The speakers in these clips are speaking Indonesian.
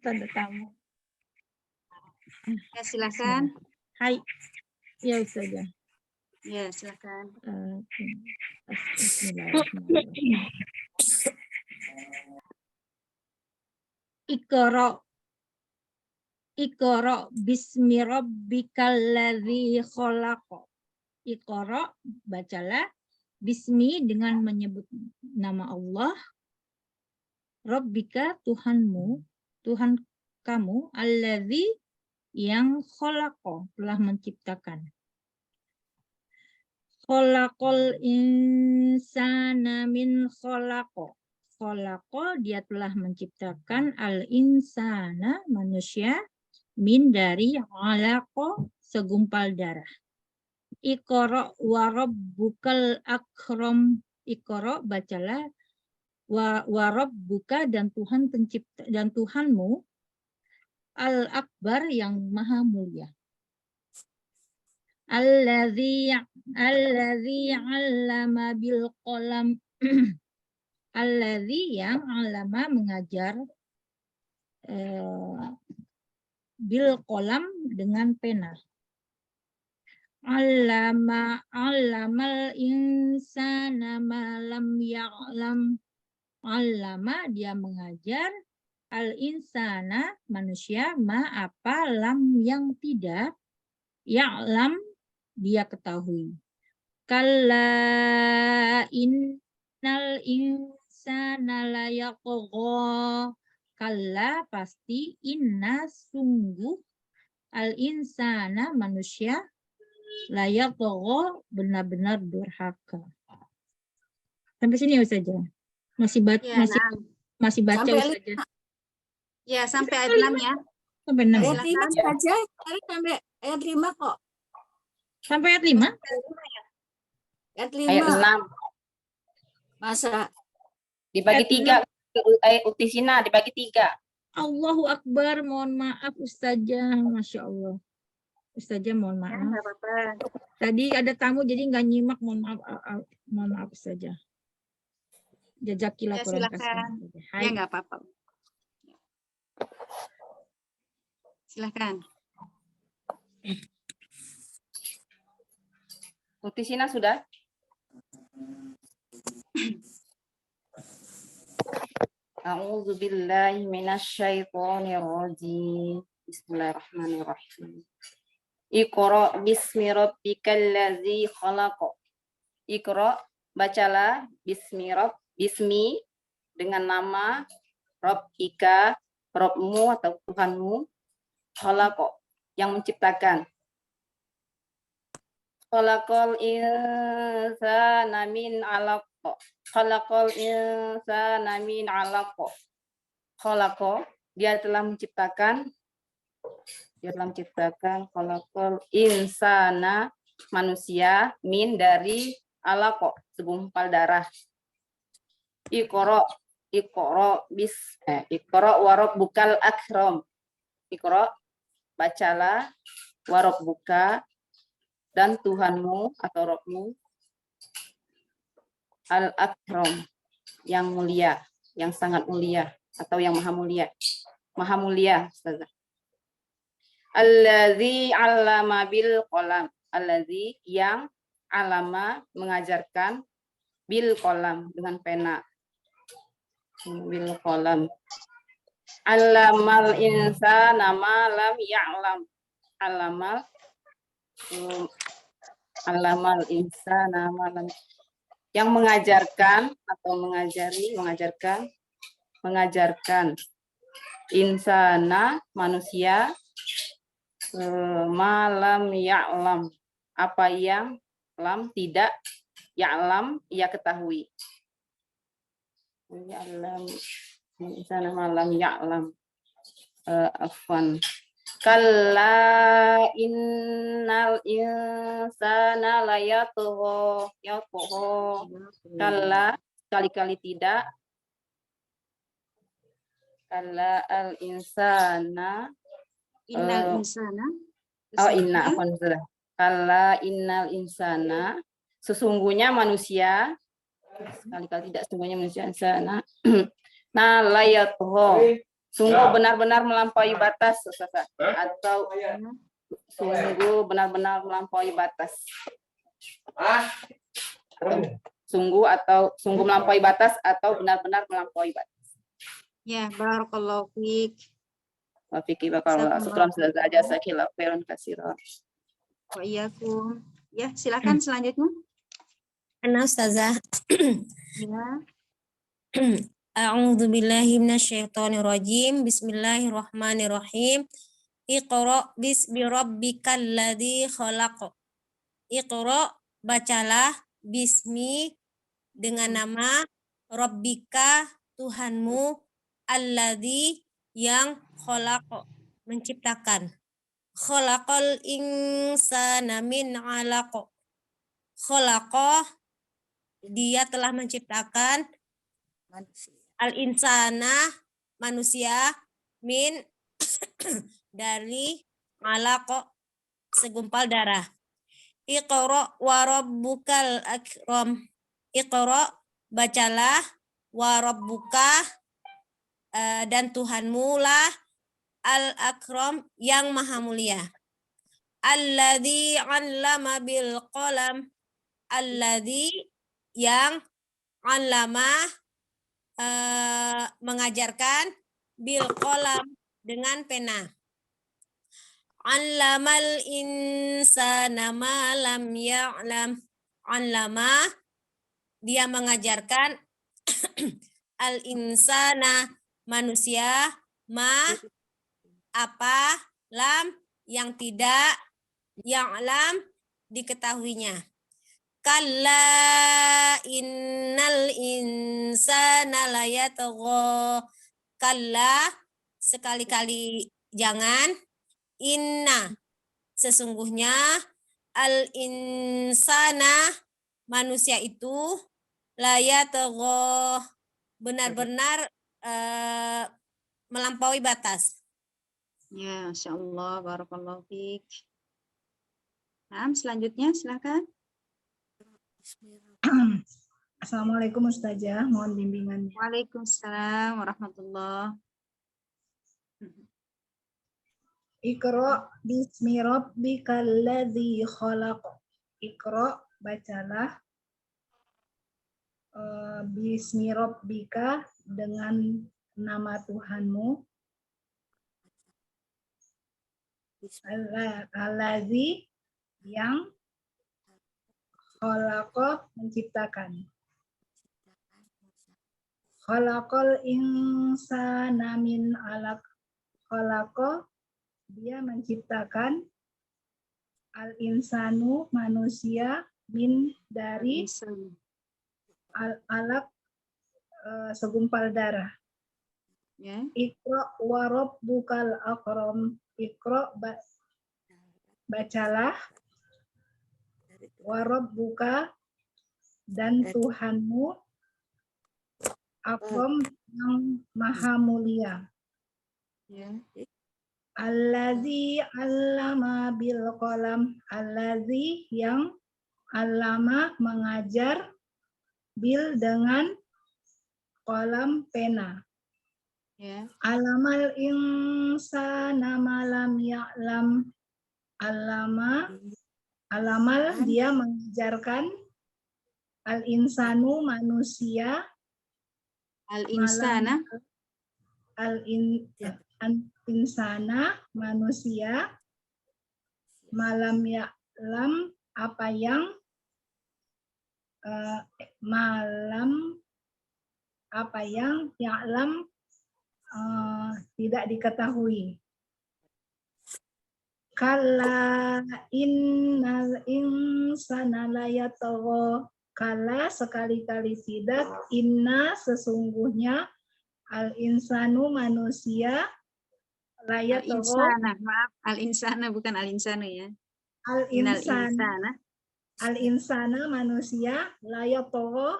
ada tamu. Ya, silakan. Hai. Ya, Ustazah. Ya, silakan. Bismillahirrahmanirrahim. Iqra bismi rabbikal ladzi khalaq. Iqra, bacalah, bismi dengan menyebut nama Allah, Rabbika Tuhanmu, Tuhan kamu, alladzi yang khalaqo, telah menciptakan. Khalaqal insana min khalaqo. Khalaqo, dia telah menciptakan al-insana, manusia, min dari alaqo, segumpal darah. Iqra wa rabbukal akram. Iqra, bacalah, wa rabbuka, dan Tuhan pencipta, dan Tuhanmu al-akbar, yang maha mulia. Alladzi 'allama bil qalam. Alladzi, yang 'allama, mengajar, bil qalam, dengan pena. Allamal insana ma lam ya'lam. Allama, dia mengajar, al insana, manusia, ma, apa, lam, yang tidak, ya'lam, dia ketahui. Kalla innal insana la yaqgha. Kalla, pasti, inna, sungguh, al insana, manusia, la yaqgha, benar-benar durhaka. Sampai sini Ustazah. Masih baca, Ya, masih baca Ustazah. Ya, sampai ayat 6 ya. Sampai 6. Ayat 5 saja, sampai ayat 5 kok. Sampai ayat 5? Ayat 5. Ayat 6. Masa Dibagi 3. Ayat Utisina dibagi 3. Allahu Akbar, mohon maaf Ustazah. Masya Allah. Ustazah, mohon maaf. Enggak apa-apa. Tadi ada tamu jadi nggak nyimak, mohon maaf Ustazah. Jazakillah Ya, kurang silakan. kasih. Ya, enggak apa-apa. Silakan. Utisina sudah? A'udzu billahi minasyaitonir rajim. Bismillahirrahmanirrahim. Iqra bismi rabbikal ladzi khalaq. Iqra, bacalah, bismi, dengan nama Rabbika, Rabbmu atau Tuhanmu, khalaq, yang menciptakan. Khalaqal insana min 'alaq. Khalaqal insana min 'alaq. Khalaq, dia telah menciptakan. Khalaqal insana, manusia, min, dari, 'alaq, segumpal darah. Iqra wa rabbukal akram. Iqra, bacalah, wa rabbuka, dan Tuhanmu atau Rabbmu, al-akram, yang mulia, yang sangat mulia, atau yang maha mulia. Maha mulia, Ustazah. Alladzi 'allama bil qalam. Alladzi, yang 'allama, mengajarkan, bil qalam, dengan pena. Bil qalam. 'Allamal insana ma lam ya'lam. 'Allamal insana ma lam, yang mengajarkan atau mengajarkan insana, manusia, malam ya'lam, apa yang lam, tidak, ya'lam, ia ketahui. Ya'lam insana malam ya'lam. Afwan. Kalla innal insana layatgha. Kalla, sekali-kali tidak. Kalla al insana. Innal insana. Kalla innal insana. Sesungguhnya manusia. Sekali-kali tidak, sesungguhnya manusia insana. Nah layatgha. Sungguh benar-benar melampaui batas, Ustazah. Atau sungguh benar-benar melampaui batas. Atau sungguh melampaui batas atau benar-benar melampaui batas. Ya, barakallahu fiik. Wa fiki barakallah. Syukran Ustazah jazakillahu khairan katsiran. Wa iyyakum. Ya, silakan selanjutnya. Ana Ustazah. Ya. A'udzu billahi minasyaitonir rajim. Bismillahirrahmanirrahim. Iqra bismi rabbikal ladzi khalaq. Iqra, bacalah, bismi, dengan nama, rabbika, Tuhanmu, alladzi, yang khalaq, menciptakan. Khalaqal insana min 'alaq. Khalaqa, dia telah menciptakan al-insana, manusia, min, dari, alaq, segumpal darah. Iqra wa rabbukal akram. Iqra, bacalah, wa rabbuka, dan Tuhanmu lah, al-akram, yang maha mulia. Alladzi 'allama bil qalam. Alladzi, yang 'allama, mengajarkan, bil qalam, dengan pena. 'Allamal insana ma lam ya'lam. 'Allama, dia mengajarkan, al insana, manusia, ma, apa, lam, yang tidak, ya'lam, diketahuinya. Kalla innal insana layatgha. Kalla, sekali-kali jangan, inna, sesungguhnya, al insana, manusia itu, layatgha, benar-benar melampaui batas. Ya, insyaallah, barakallahu fiik. Nah, selanjutnya silakan. Assalamualaikum Ustazah, mohon bimbingannya. Waalaikumsalam warahmatullahi. Iqra bismi rabbikal ladzi khalaq. Iqra, bacalah, bismi rabbika, dengan nama Tuhanmu, alladzi, yang khalaqa, menciptakan. Khalaqal insana min 'alaq. Khalaqa, dia menciptakan, al insanu, manusia, min, dari, alaq, segumpal darah. Ya. Iqra wa rabbukal akram. Iqra, bacalah, wa rabbuka, dan Tuhanmu, akram, yang maha mulia. Ya. Alladzi 'allama bil qalam. Alladzi, yang 'allama, mengajar, bil, dengan, qalam, pena. Ya. Alamal insana ma lam ya'lam. Alamal, dia mengajarkan, al insanu, manusia, Al-insana. Insana, manusia, malam ya'lam, apa yang, ya'lam, tidak diketahui. Kalla innal insana layatgha. Kalla, sekali-kali tidak, inna, sesungguhnya, al insanu, manusia, layatgha, Al-insana, maaf, al-insana bukan al-insanu ya. Innal insana. al insana, manusia, layatgha,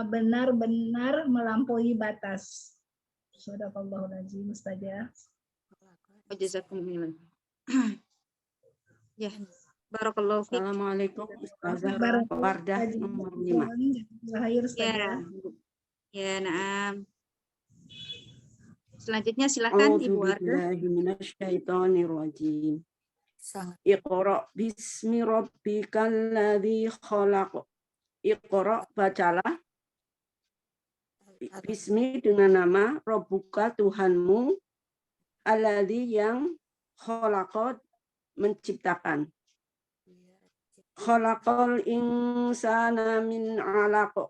benar-benar melampaui batas. Shadaqallahul azim, Ustazah. Jazakumullah. Ya, barakallahu fiik. Assalamualaikum Ustazah Wardah nomor 5. Ya. Ya, na'am. Selanjutnya silakan A'udzu Ibu Wardah. billahi minasyaitonir rajim. Sangat. Iqra bismi rabbikal ladzi khalaq. Iqra, bacalah. Bismi, dengan nama Rabbuka, Tuhanmu, alladzi yang khalaqat, menciptakan. Khalaqal insana min 'alaq.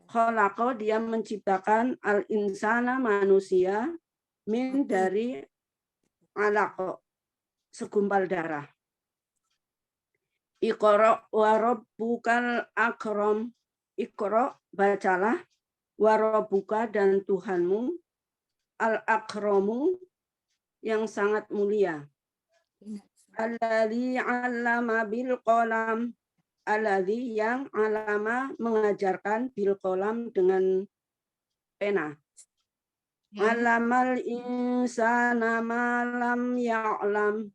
Khalaqa, dia menciptakan al insana, manusia, min, dari 'alaq, segumpal darah. Iqra wa rabbukal akram. Iqra, bacalah, wa rabbuka, dan Tuhanmu, al akramu, yang sangat mulia. Alladzi 'allama bil qalam. Alladzi, yang 'allama, mengajarkan, bil qalam, dengan pena. Ya. 'Allamal insana ma lam ya'lam.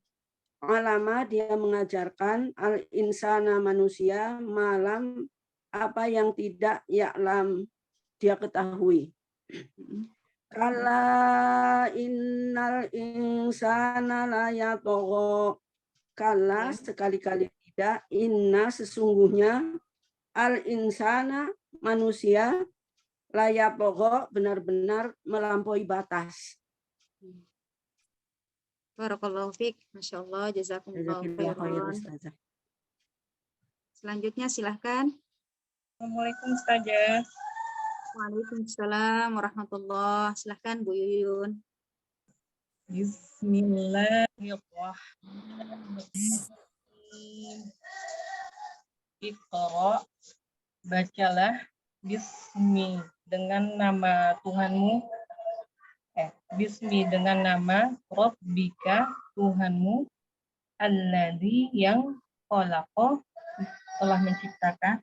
'Allama, dia mengajarkan, al insana, manusia, malam, apa yang tidak ya'lam, dia ketahui. Kalla innal insana la yatagha. Kalla, sekali-kali tidak, inna, sesungguhnya, al insana, manusia, la yatagha, benar-benar melampaui batas. Barakallahu fiik. Masya Allah. Jazakumullah Jazakallahu khair, khairan. Ustazah. Selanjutnya silahkan. Assalamualaikum Ustazah. Waalaikumsalam warahmatullah. Silahkan Bu Yuyun. Bismillahirrahmanirrahim. Iqra, bacalah, bismi, dengan nama Tuhanmu. Bismi, dengan nama Rabbika, Tuhanmu, alladzi, yang khalaqa, telah menciptakan.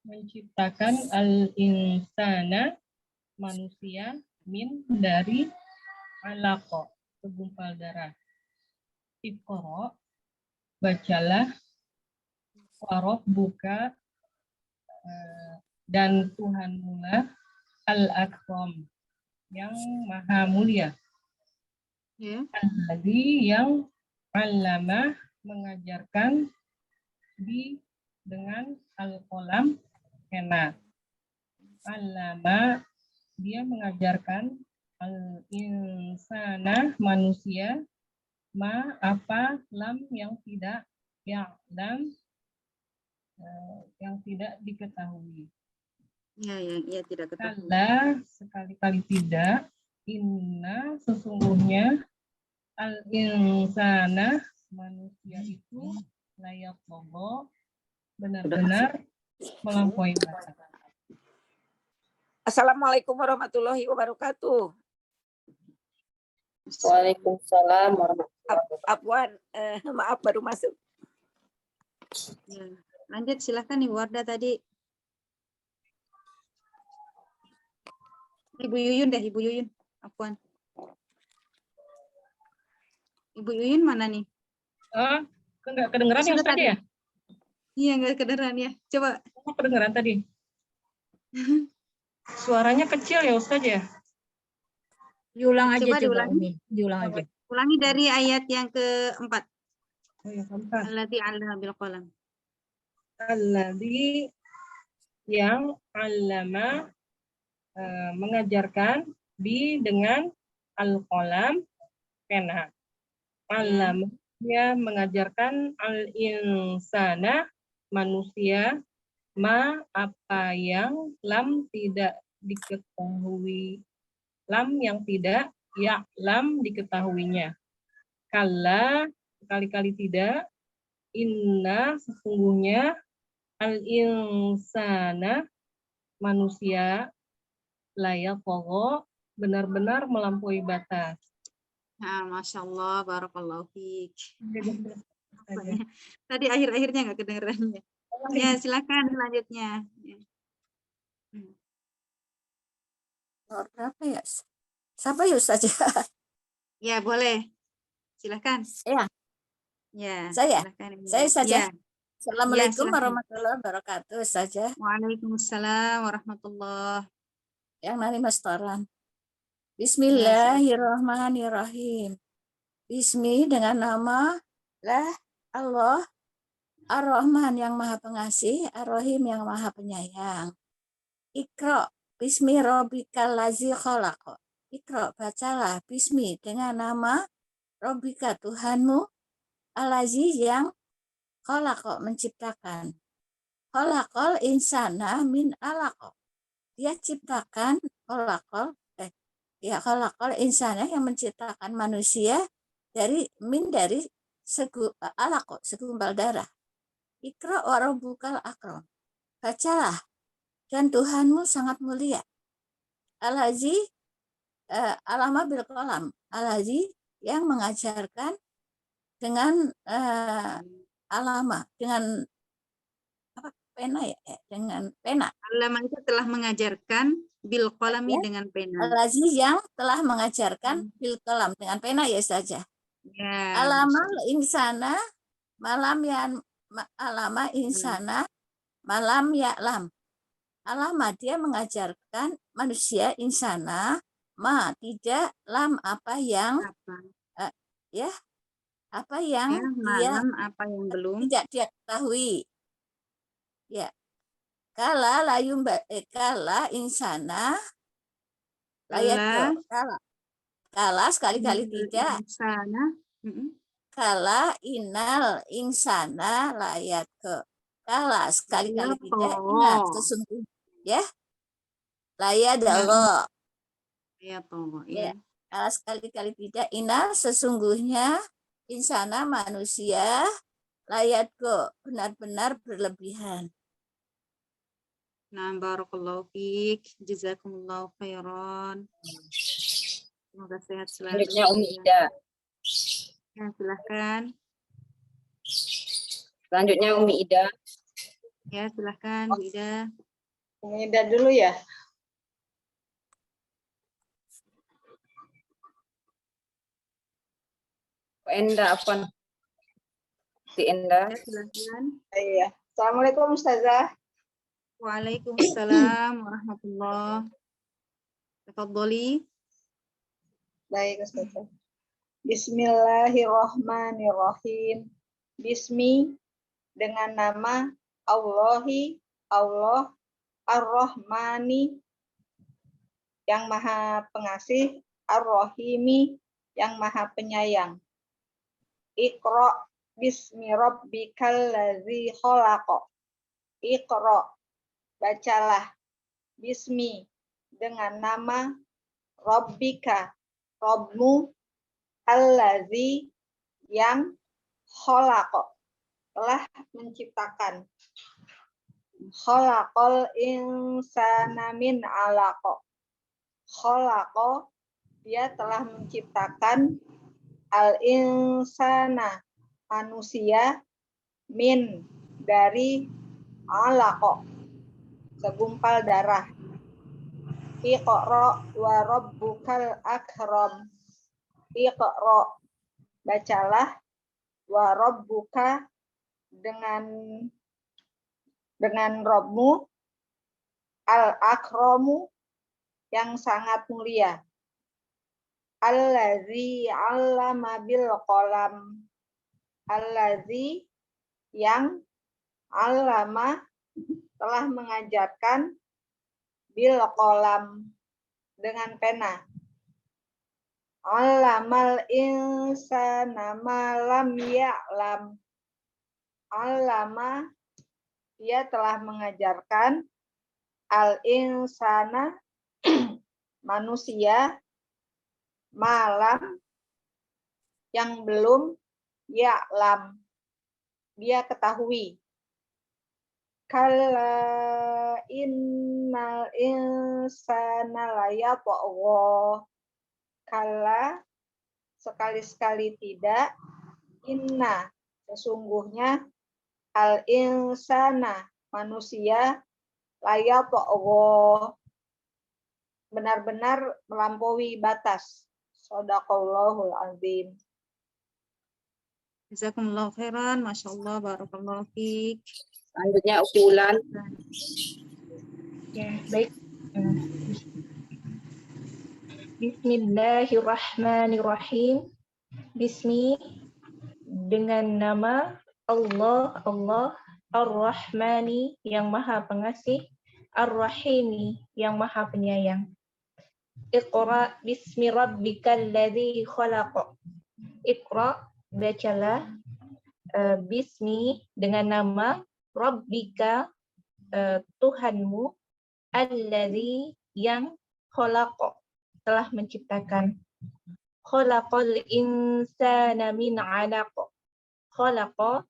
Menciptakan al-insana, manusia, min, dari 'alaq, segumpal darah. Iqra, bacalah, wa rabbuka, dan Tuhanmu lah, al-akram, yang maha mulia. Ya. Alladzi, yang 'allama, mengajarkan, dengan al-qalam, pena. 'Allama, dia mengajarkan, al-insana, manusia, ma, apa, lam, yang tidak, ya'lam, yang tidak diketahui. Ya, tidak ketahui. Kalla, sekali-kali tidak, inna, sesungguhnya, al-insana, manusia itu, layak bobo, benar-benar melampaui batas. Assalamualaikum warahmatullahi wabarakatuh. Waalaikumsalam warahmatullahi wabarakatuh. Afwan, maaf baru masuk. Ya. Lanjut silahkan Ibu Wardah tadi. Ibu Yuyun deh, Ibu Yuyun. Afwan. Ibu Yuyun mana nih? Enggak kedengeran ya Ustaz ya? Iya, enggak kedengeran ya. Coba. Kedengeran tadi. Suaranya kecil ya Ustaz ya? Diulang aja, Coba coba diulangi. Umi. Diulang aja. Ulangi dari ayat yang keempat. Oh ya, keempat. Alladzi 'allama bil qalam. Alladzi, yang 'allama, mengajarkan, dengan al-qalam, pena. 'Allama, dia mengajarkan, al-insana, manusia, ma, apa yang, lam, tidak diketahui, lam, yang tidak, ya'lam, diketahuinya. Kalla, sekali-kali tidak, inna, sesungguhnya, al-insana, manusia, layak pogo, benar-benar melampaui batas. Nah, Masya Allah, barakallahu fiik. Tadi akhir-akhirnya nggak kedengerannya. Ya, silakan selanjutnya. Ya. Nomor berapa ya? Siapa ya Ustaz? Ya, boleh. Silakan. Ya. Ya, Saya? silakan. Saya saja. Ya. Assalamualaikum silakan. warahmatullahi wabarakatuh saja. Waalaikumsalam warahmatullahi yang nerima setoran. Bismillahirrahmanirrahim. Bismi dengan nama lah Allah Ar-Rahman yang Maha Pengasih, Ar-Rahim yang Maha Penyayang. Iqra bismi rabbikal ladzi khalaq. Iqra bacalah bismi dengan nama rabbika Tuhanmu al-ladzi yang khalaq menciptakan. Khalaqal insana min alaq. Dia ciptakan khalaqal insana yang menciptakan manusia dari segumpal darah. Iqra wa rabbukal akram. Bacalah dan Tuhanmu sangat mulia. Al-Hazi alama bil qalam. Al-Hazi yang mengajarkan dengan alama, dengan pena ya, dengan pena. Alama itu telah mengajarkan bil qalami Ya. dengan pena. Al-Hazi yang telah mengajarkan bil qalam dengan pena ya saja. Ya. Alamal insana malam yang alama insana malam ya'lam. Alama dia mengajarkan manusia insana tidak lam apa yang Apa? apa yang Ya, dia malam apa yang belum? tidak dia ketahui. Ya. Kala layum kala insana layat kala sekali-kali tidak. Sana. Kala inal insana layat ke. Kala sekali-kali Ya, tidak toh. ingat sesungguhnya ya. Layat Allah. Ya, toh. Ya. Ya. Kala sekali-kali tidak inal sesungguhnya insana manusia layat ke benar-benar berlebihan. Nah, barakallahu fiik. Jazakumullahu khairan. Semoga sehat selalu. Selanjutnya Umi Ida. Ya, silahkan. Selanjutnya Umi Ida. Ya, silahkan Bu Ida. Umi Ida dulu ya. Enda apa? Di Enda. Ya, silahkan. Iya. Assalamualaikum Ustazah. Waalaikumsalam warahmatullahi wabarakatuh. Tafadholi. Baik Ustazah. Bismillahirrahmanirrahim. Bismi dengan nama Allahi Allah Ar-Rahmani yang Maha Pengasih, Ar-Rahimi yang Maha Penyayang. Iqra bismi rabbikal ladzi khalaq. Iqra bacalah bismi dengan nama rabbika Rabbmu allazi yang khalaq telah menciptakan. Khalaqal insana min alaq. Khalaq dia telah menciptakan al insana manusia min dari alaq segumpal darah. Iqra wa rabbukal akram. Iqra bacalah wa rabbuka dengan Rabbmu al-akramu yang sangat mulia. Allazi 'allama bil qalam. Allazi yang 'allama telah mengajarkan bil qalam dengan pena. 'Allamal insana ma lam ya'lam. 'Allama dia telah mengajarkan al insana manusia malam yang belum ya'lam dia ketahui. Kalla innal insana layatgha. Kalla sekali-sekali tidak. Inna sesungguhnya al insana manusia layatgha benar-benar melampaui batas. Shadaqallahul azim. Jazakumullahu khairan. Masyaallah, barakallahu fiik. Selanjutnya Uki Ulan. Ya, baik. Bismillahirrahmanirrahim. Bismi dengan nama Allah Ar-Rahmani yang Maha Pengasih, Ar-Rahimi yang Maha Penyayang. Iqra bismi rabbikal ladzi khalaq. Iqra, bacalah, bismi dengan nama rabbika, Tuhanmu, alladzi yang khalaq, telah menciptakan. Khalaqal insana min 'alaq. Khalaqa,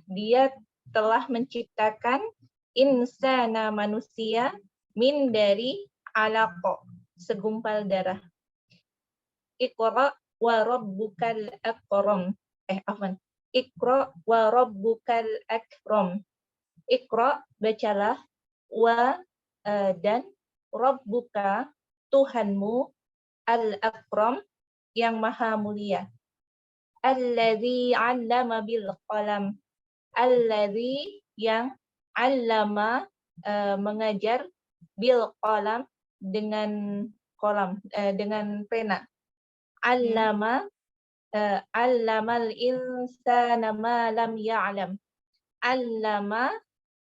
dia telah menciptakan insana manusia min dari 'alaq, segumpal darah. Iqra wa rabbukal akram. Iqra wa rabbukal akram. Iqra, bacalah, wa dan rabbuka, Tuhanmu, al-akram yang maha mulia. Alladzi 'allama bil qalam. Alladzi yang 'allama, mengajar, bil qalam dengan kolam, dengan pena. 'Allama, 'allamal insana ma lam ya'lam. 'Allama,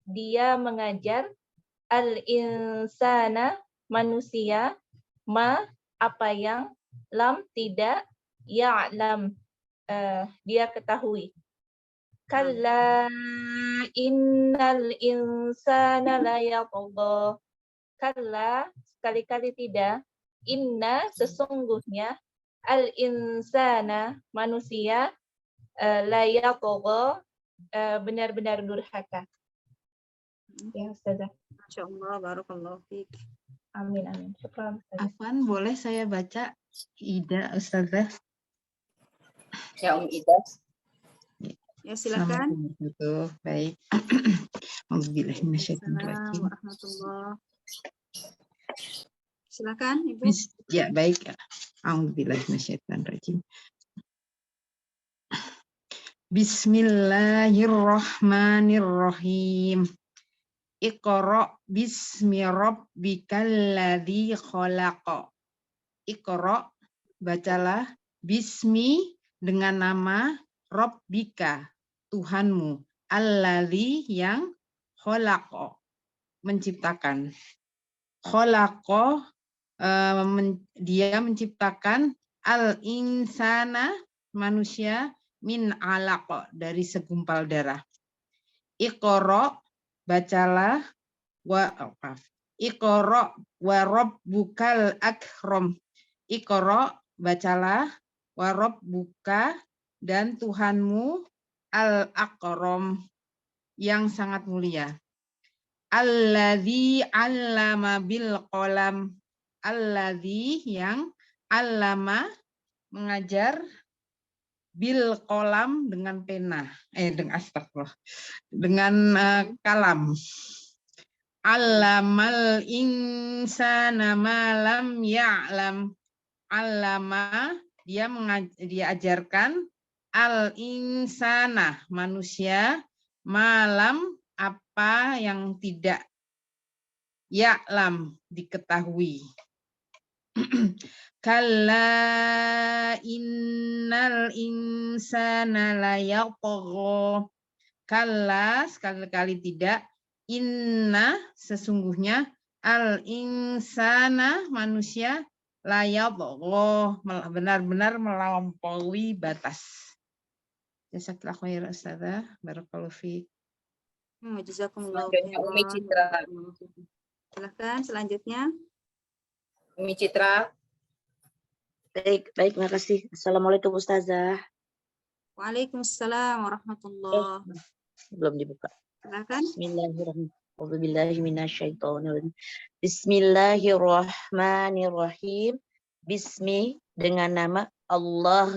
dia mengajar, al-insana, manusia, ma, apa yang, lam, tidak, ya'lam, dia ketahui. Kalla innal insana la yatgha. Kalla, sekali-kali tidak, inna, sesungguhnya, al-insana, manusia, la yatgha, benar-benar durhaka. Ya, Ustazah. Masya Allah, barakallahu fiik. Amin, amin. Syukran, Ustazah. Afwan, boleh saya baca Ida, Ustazah? Ya, Ida. Ya, silakan. Assalamualaikum. Baik. Assalamualaikum warahmatullahi. Silakan, Ibu. Ya, baik. A'udzubillahiminasyaitonirrajim. Bismillahirrahmanirrahim. Iqra bismi rabbikal ladzi khalaq. Iqra, bacalah, bismi dengan nama rabbika, Tuhanmu, alladzi yang khalaq, menciptakan. Khalaq, dia menciptakan, al-insana, manusia, min 'alaq, dari segumpal darah. Iqra, bacalah, Iqra wa rabbukal akram. Iqra, bacalah, wa rabbuka, dan Tuhanmu, al-akram, yang sangat mulia. Alladzi 'allama bil qalam. Alladzi, yang, 'allama, mengajar, bil qalam, dengan pena, dengan astagfirullah, dengan kalam. Allamal insana ma lam ya'lam. Allama, dia ajarkan, al insana, manusia, malam, apa yang tidak, ya'lam, diketahui. Kalla innal insana la yatgha. Kalla, sekali-kali tidak, inna, sesungguhnya, al insana, manusia, la yatgha, benar-benar melampaui batas. Jazakallahu khairan, Ustazah. Barakallahu fiik. Jazakumullahu Selanjutnya Umi Citra. Silakan, selanjutnya. Umi Citra. Baik, makasih. Assalamualaikum Ustazah. Waalaikumsalam warahmatullahi. Belum dibuka. Silakan. Bismillahirrahmanirrahim. Bismillahirrahmanirrahim. Bismi, dengan nama Allah,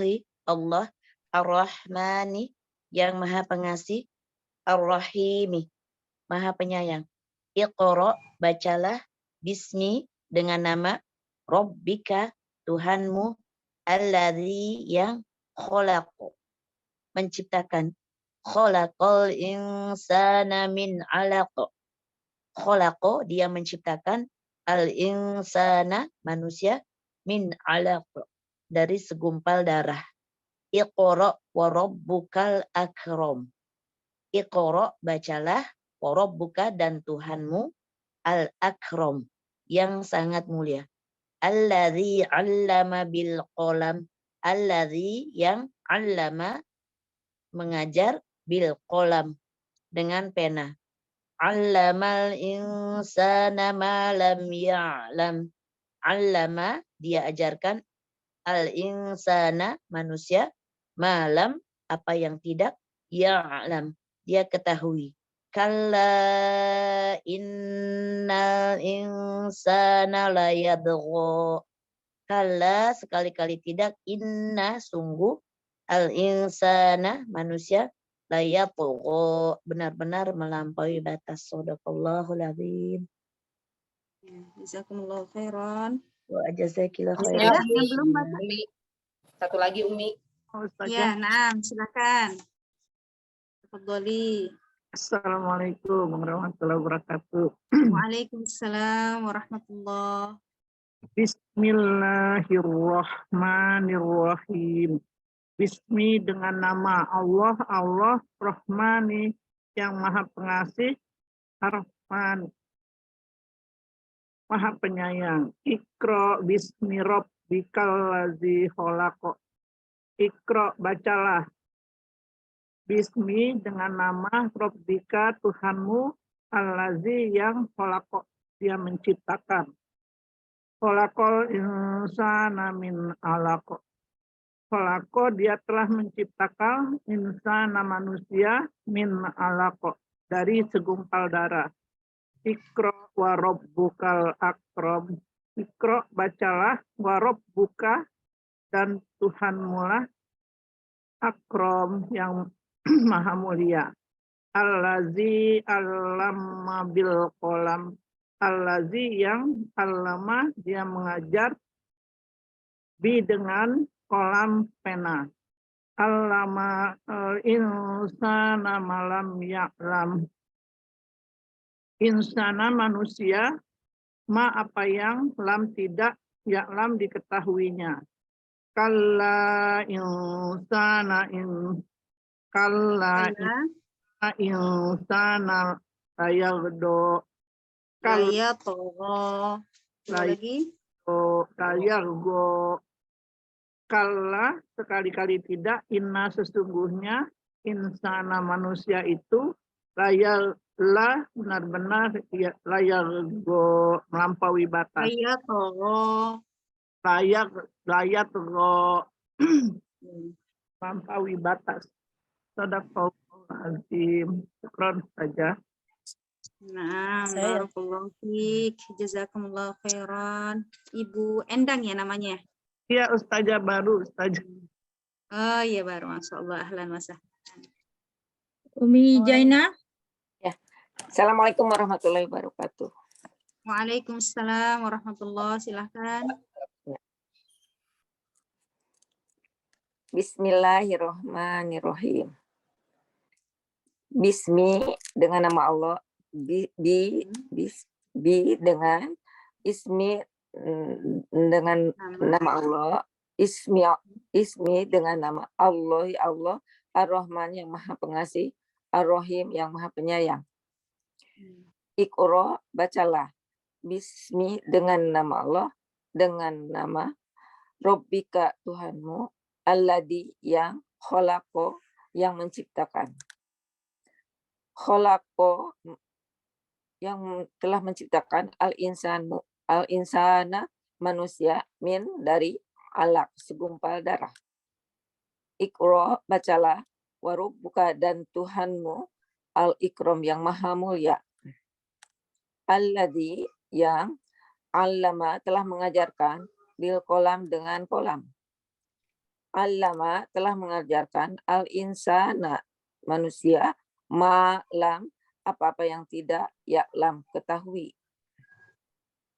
Ar-Rahmani, yang Maha Pengasih, Ar-Rahimi, Maha Penyayang. Iqra, bacalah, bismi, dengan nama Rabbika, Tuhanmu, alladzi, yang khalaq, menciptakan. Khalaqal insana min 'alaq. Khalaq, dia menciptakan, al insana manusia min alaq dari segumpal darah. Iqra wa rabbukal akram. Iqra bacalah wa rabbuka dan Tuhanmu al akram yang sangat mulia. Alladzi 'allama bil qalam. Alladzi yang 'allama mengajar bil qalam dengan pena. 'Allamal insana ma lam ya'lam. 'Allama dia ajarkan al insana manusia malam apa yang tidak ya'lam dia ketahui. Kalla innal insana layadgha. Kalla sekali-kali tidak, inna sungguh, al insana manusia layadgha benar-benar melampaui batas. Shadaqallahul azim. Jazakumullahu khairan. Wa jazakillahu Masih khairan. ada yang belum baca? Umi. Satu lagi Umi. Ya, nah, silakan. Tafadholi. Assalamualaikum warahmatullahi wabarakatuh. Waalaikumsalam warahmatullahi. Bismillahirrahmanirrahim. Bismi dengan nama Allah, Allah Rahmani yang Maha Pengasih, Ar-Rahman Maha Penyayang. Iqra bismi rabbikal ladzi khalaq. Iqra bacalah. Bismi dengan nama Rabbika Tuhanmu Allazi yang khalaq dia menciptakan. Khalaqal insana min alaq. Khalaqo dia telah menciptakan insana manusia min alaq dari segumpal darah. Iqra wa rabbukal akram. Iqra bacalah wa rabbuka dan Tuhanmu lah akram yang maha mulia. Allazi allama bil qalam. Allazi yang allama dia mengajar bi dengan kolam pena. Allama insana malam ya'lam. Insana manusia ma apa yang lam tidak ya'lam diketahuinya. Kalla insana Kalla insana layagdo. Layatogho. Lagi. Layagdo. Kalla sekali-kali tidak, inna sesungguhnya, insana manusia itu, layaglah benar-benar layagdo melampaui batas. Layatogho. Layatogho. Melampaui batas. Shadaqallahul azim. Syukran saja. Nah, Saya. barakallahu fiik. Jazakumullahu khairan. Ibu Endang ya namanya? Iya, Ustazah baru, Ustazah. Oh iya baru, Masya Allah. Ahlan wa sahlan. Umi Jaina. Ya. Assalamualaikum warahmatullahi wabarakatuh. Waalaikumsalam warahmatullahi. Silahkan. Bismillahirrahmanirrahim. Bismi dengan nama Allah, bi dengan ismi dengan nama Allah, ismi dengan nama Allah, Allah Ar-Rahman yang Maha Pengasih, Ar-Rahim yang Maha Penyayang. Iqra bacalah. Bismi dengan nama Allah, dengan nama Rabbika Tuhanmu, Alladzi yang khalaqo yang menciptakan. Khalaqo yang telah menciptakan al-insana manusia min dari alaq segumpal darah. Iqra bacalah wa rabbuka dan Tuhanmu al-ikram yang maha mulia. Alladzi yang allama telah mengajarkan bil kolam dengan kolam. Allama telah mengajarkan al-insana manusia malam apa-apa yang tidak ya'lam ketahui.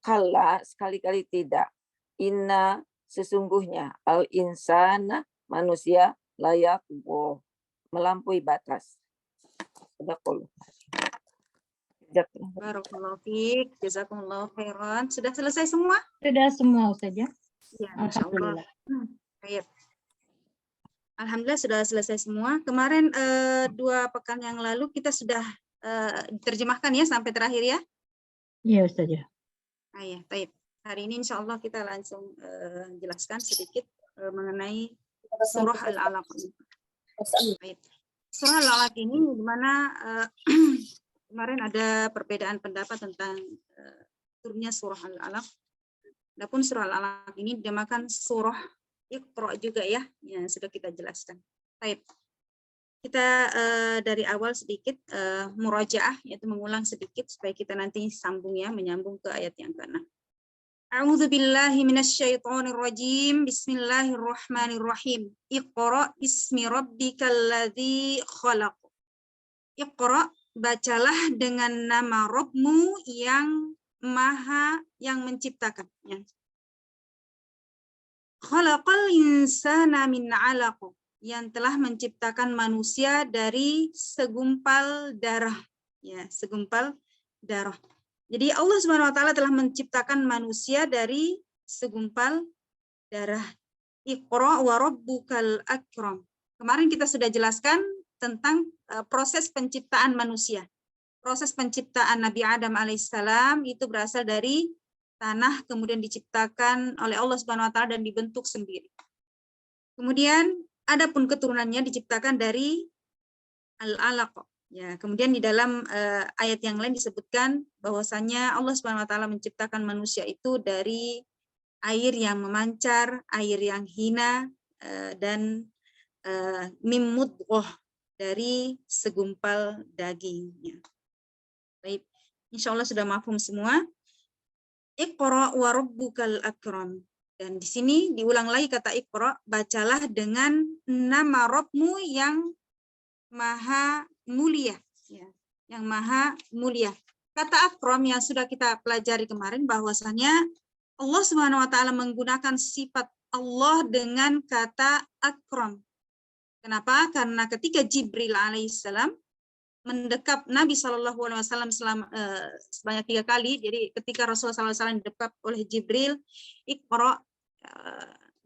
Kalla sekali-kali tidak. Inna sesungguhnya al-insana manusia layak melampaui batas. Barakallahu fiik, jazakumullahu khairan. Sudah selesai semua? Sudah semua Ustazah. Ya, Masya Allah. Baik. Alhamdulillah sudah selesai semua. Kemarin 2 pekan yang lalu kita sudah diterjemahkan ya sampai terakhir ya. Iya Ustazah. Ya, baik. Hari ini insya Allah kita langsung jelaskan sedikit mengenai surah Al-Alaq. Baik. Surah Al-Alaq ini di mana kemarin ada perbedaan pendapat tentang turunnya surah Al-Alaq. Adapun surah Al-Alaq ini dinamakan surah Iqra juga ya, yang sudah kita jelaskan. Baik. Kita dari awal sedikit murajaah, yaitu mengulang sedikit supaya kita nanti sambung ya, menyambung ke ayat yang ke-6. A'udzu billahi minasyaitonir rajim. Bismillahirrahmanirrahim. Iqra bismi rabbikal ladzi khalaq. Iqra, bacalah dengan nama Rabbmu yang Maha yang menciptakan. Ya. Khalaqal insana min 'alaq, yang telah menciptakan manusia dari segumpal darah. Ya, segumpal darah. Jadi Allah Subhanahu wa taala telah menciptakan manusia dari segumpal darah. Iqra wa rabbukal akram. Kemarin kita sudah jelaskan tentang proses penciptaan manusia. Proses penciptaan Nabi Adam alaihissalam itu berasal dari tanah, kemudian diciptakan oleh Allah Subhanahu wa taala dan dibentuk sendiri. Kemudian adapun keturunannya diciptakan dari al-alaq. Ya, kemudian di dalam ayat yang lain disebutkan bahwasanya Allah Subhanahu wa taala menciptakan manusia itu dari air yang memancar, air yang hina, dan mim mudghah, dari segumpal daging. Ya. Baik, insya Allah sudah mafhum semua. Iqra wa rabbukal akram. Dan di sini diulang lagi kata Iqra, bacalah dengan nama Rabbmu yang maha mulia. Ya, yang maha mulia. Kata akram yang sudah kita pelajari kemarin bahwasanya Allah Subhanahu wa taala menggunakan sifat Allah dengan kata akram. Kenapa? Karena ketika Jibril alaihissalam mendekap Nabi SAW sebanyak 3 kali. Jadi ketika Rasulullah SAW didekap oleh Jibril, Iqra,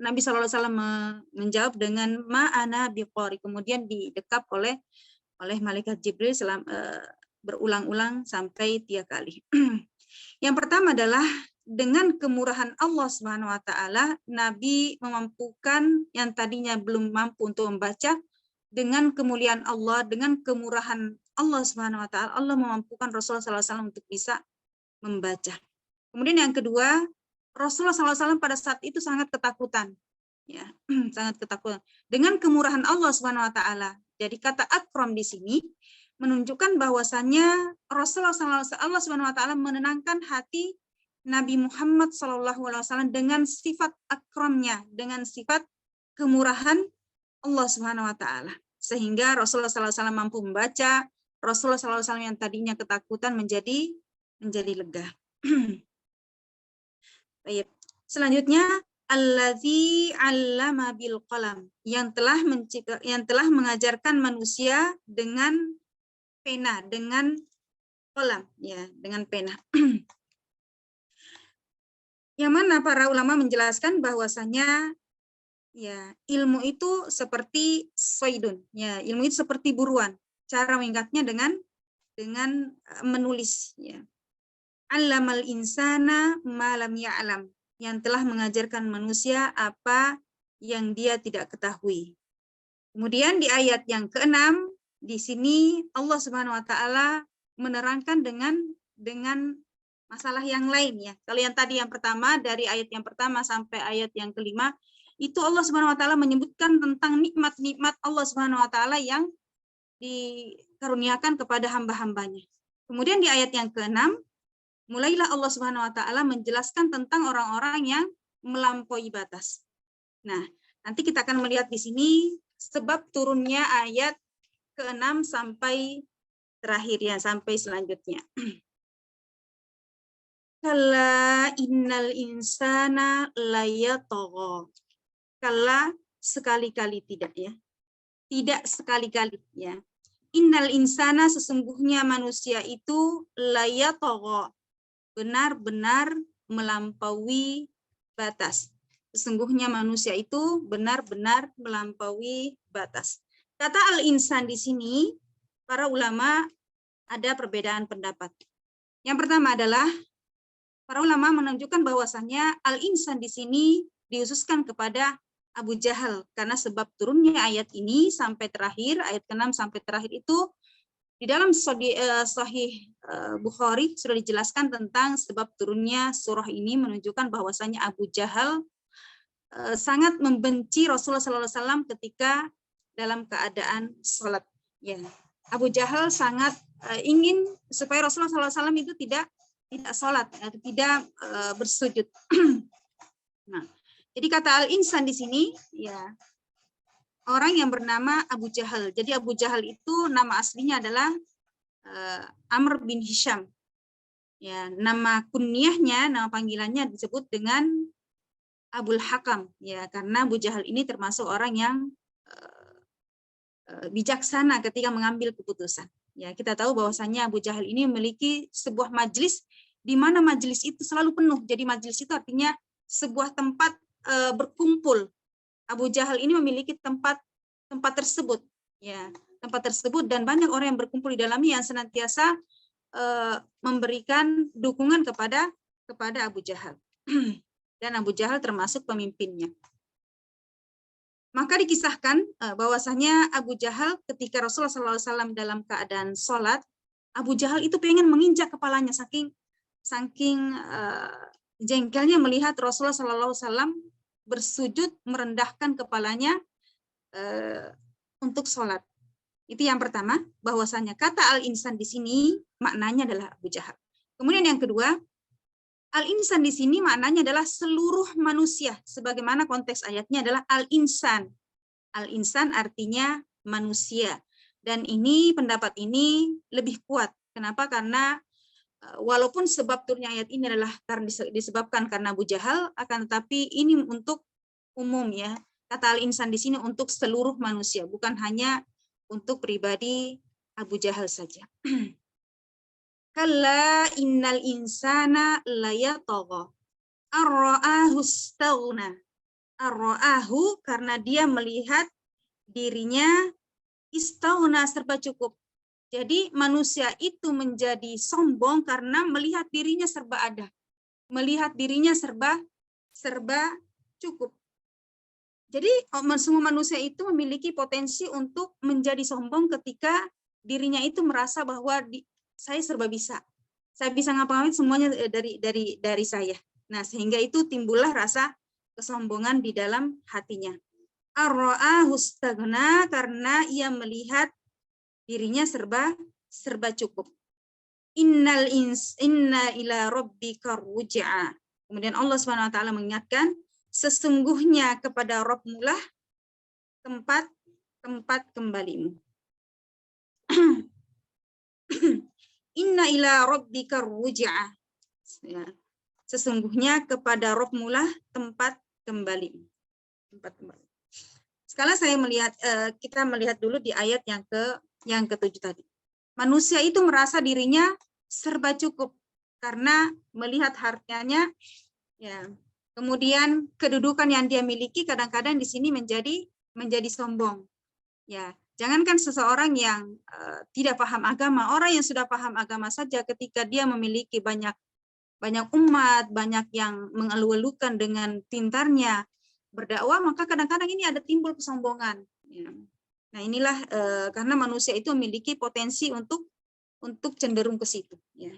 Nabi SAW menjawab dengan ma'ana biqari. Kemudian didekap oleh malaikat Jibril berulang-ulang sampai 3 kali. Yang pertama adalah dengan kemurahan Allah Subhanahu wa taala, Nabi memampukan yang tadinya belum mampu untuk membaca. Dengan kemuliaan Allah, dengan kemurahan Allah Subhanahu wa taala, Allah memampukan Rasulullah SAW untuk bisa membaca. Kemudian yang kedua, Rasulullah SAW pada saat itu sangat ketakutan. Ya, sangat ketakutan. Dengan kemurahan Allah Subhanahu wa taala. Jadi kata akram di sini menunjukkan bahwasannya Rasulullah SAW, Allah Subhanahu wa taala menenangkan hati Nabi Muhammad SAW dengan sifat akramnya, dengan sifat kemurahan Allah Subhanahu wa taala, sehingga Rasulullah SAW mampu membaca. Rasulullah SAW yang tadinya ketakutan menjadi lega. Baik. Selanjutnya allazi 'allama bil qalam, yang telah mengajarkan manusia dengan pena, dengan qalam, ya, dengan pena. Yang mana para ulama menjelaskan bahwasanya ya, ilmu itu seperti soidun. Ya, ilmu itu seperti buruan. Cara mengingatnya dengan menulis. Ya. Allamal insana ma lam ya'lam, yang telah mengajarkan manusia apa yang dia tidak ketahui. Kemudian di ayat yang ke-6 di sini Allah Subhanahu wa taala menerangkan dengan masalah yang lain ya. Kalau yang tadi yang pertama, dari ayat yang pertama sampai ayat yang ke-5 itu Allah Subhanahu wa taala menyebutkan tentang nikmat-nikmat Allah Subhanahu wa taala yang dikaruniakan kepada hamba-hambanya. Kemudian di ayat yang ke-6 mulailah Allah Subhanahu wa taala menjelaskan tentang orang-orang yang melampaui batas. Nah, nanti kita akan melihat di sini sebab turunnya ayat ke-6 sampai terakhir ya, sampai selanjutnya. Kalla innal insana layatagha. Kalla sekali-kali tidak ya. Tidak sekali-kali ya. Innal insana sesungguhnya manusia itu layatagha, benar-benar melampaui batas. Sesungguhnya manusia itu benar-benar melampaui batas. Kata al-insan di sini, para ulama ada perbedaan pendapat. Yang pertama adalah para ulama menunjukkan bahwasannya al-insan di sini dihususkan kepada Abu Jahal karena sebab turunnya ayat ini sampai terakhir, ayat ke-6 sampai terakhir itu di dalam Sahih Bukhari sudah dijelaskan tentang sebab turunnya surah ini menunjukkan bahwasannya Abu Jahal sangat membenci Rasulullah SAW ketika dalam keadaan sholat. Ya, Abu Jahal sangat ingin supaya Rasulullah SAW itu tidak sholat, tidak bersujud. Nah, jadi kata al-insan di sini, ya orang yang bernama Abu Jahal. Jadi Abu Jahal itu nama aslinya adalah Amr bin Hisham. Ya, nama kunyahnya, nama panggilannya disebut dengan Abul Hakam. Ya, karena Abu Jahal ini termasuk orang yang bijaksana ketika mengambil keputusan. Ya, kita tahu bahwasannya Abu Jahal ini memiliki sebuah majelis di mana majelis itu selalu penuh. Jadi majelis itu artinya sebuah tempat berkumpul. Abu Jahal ini memiliki tempat tersebut, ya, tempat tersebut dan banyak orang yang berkumpul di dalamnya yang senantiasa memberikan dukungan kepada Abu Jahal. Dan Abu Jahal termasuk pemimpinnya. Maka dikisahkan bahwasanya Abu Jahal ketika Rasulullah SAW dalam keadaan sholat, Abu Jahal itu pengen menginjak kepalanya saking jengkelnya melihat Rasulullah SAW bersujud merendahkan kepalanya untuk sholat. Itu yang pertama, bahwasanya kata al-insan di sini maknanya adalah Abu Jahal. Kemudian yang kedua, al-insan di sini maknanya adalah seluruh manusia, sebagaimana konteks ayatnya adalah al-insan. Al-insan artinya manusia. Dan ini pendapat ini lebih kuat. Kenapa? Karena walaupun sebab turunnya ayat ini adalah karena disebabkan karena Abu Jahal, akan tetapi ini untuk umum, ya. Kata al-insan di sini untuk seluruh manusia, bukan hanya untuk pribadi Abu Jahal saja. Kalla innal insana layatagha ar-ra'ahu istaghna. Ar-ra'ahu karena dia melihat dirinya istaghna serba cukup. Jadi manusia itu menjadi sombong karena melihat dirinya serba ada. Melihat dirinya serba cukup. Jadi semua manusia itu memiliki potensi untuk menjadi sombong ketika dirinya itu merasa bahwa saya serba bisa. Saya bisa ngapa-ngapain semuanya dari saya. Nah, sehingga itu timbullah rasa kesombongan di dalam hatinya. Ar-ra'ahu istaghna karena ia melihat dirinya serba cukup. Inna ila rabbika ruj'a. Kemudian Allah Subhanahu wa taala mengingatkan, sesungguhnya kepada Rabb-mu lah tempat kembalimu. Inna ila rabbika ruj'a. Ya. Sesungguhnya kepada Rabb-mu lah tempat kembali. Sekarang saya melihat kita melihat dulu di ayat yang ke-7 tadi. Manusia itu merasa dirinya serba cukup karena melihat hartanya, ya. Kemudian kedudukan yang dia miliki kadang-kadang di sini menjadi sombong. Ya, jangankan seseorang yang tidak paham agama, orang yang sudah paham agama saja ketika dia memiliki banyak umat, banyak yang mengeluh-elukan dengan pintarnya berdakwah, maka kadang-kadang ini ada timbul kesombongan. Ya. Nah, inilah karena manusia itu memiliki potensi untuk cenderung ke situ. Ya.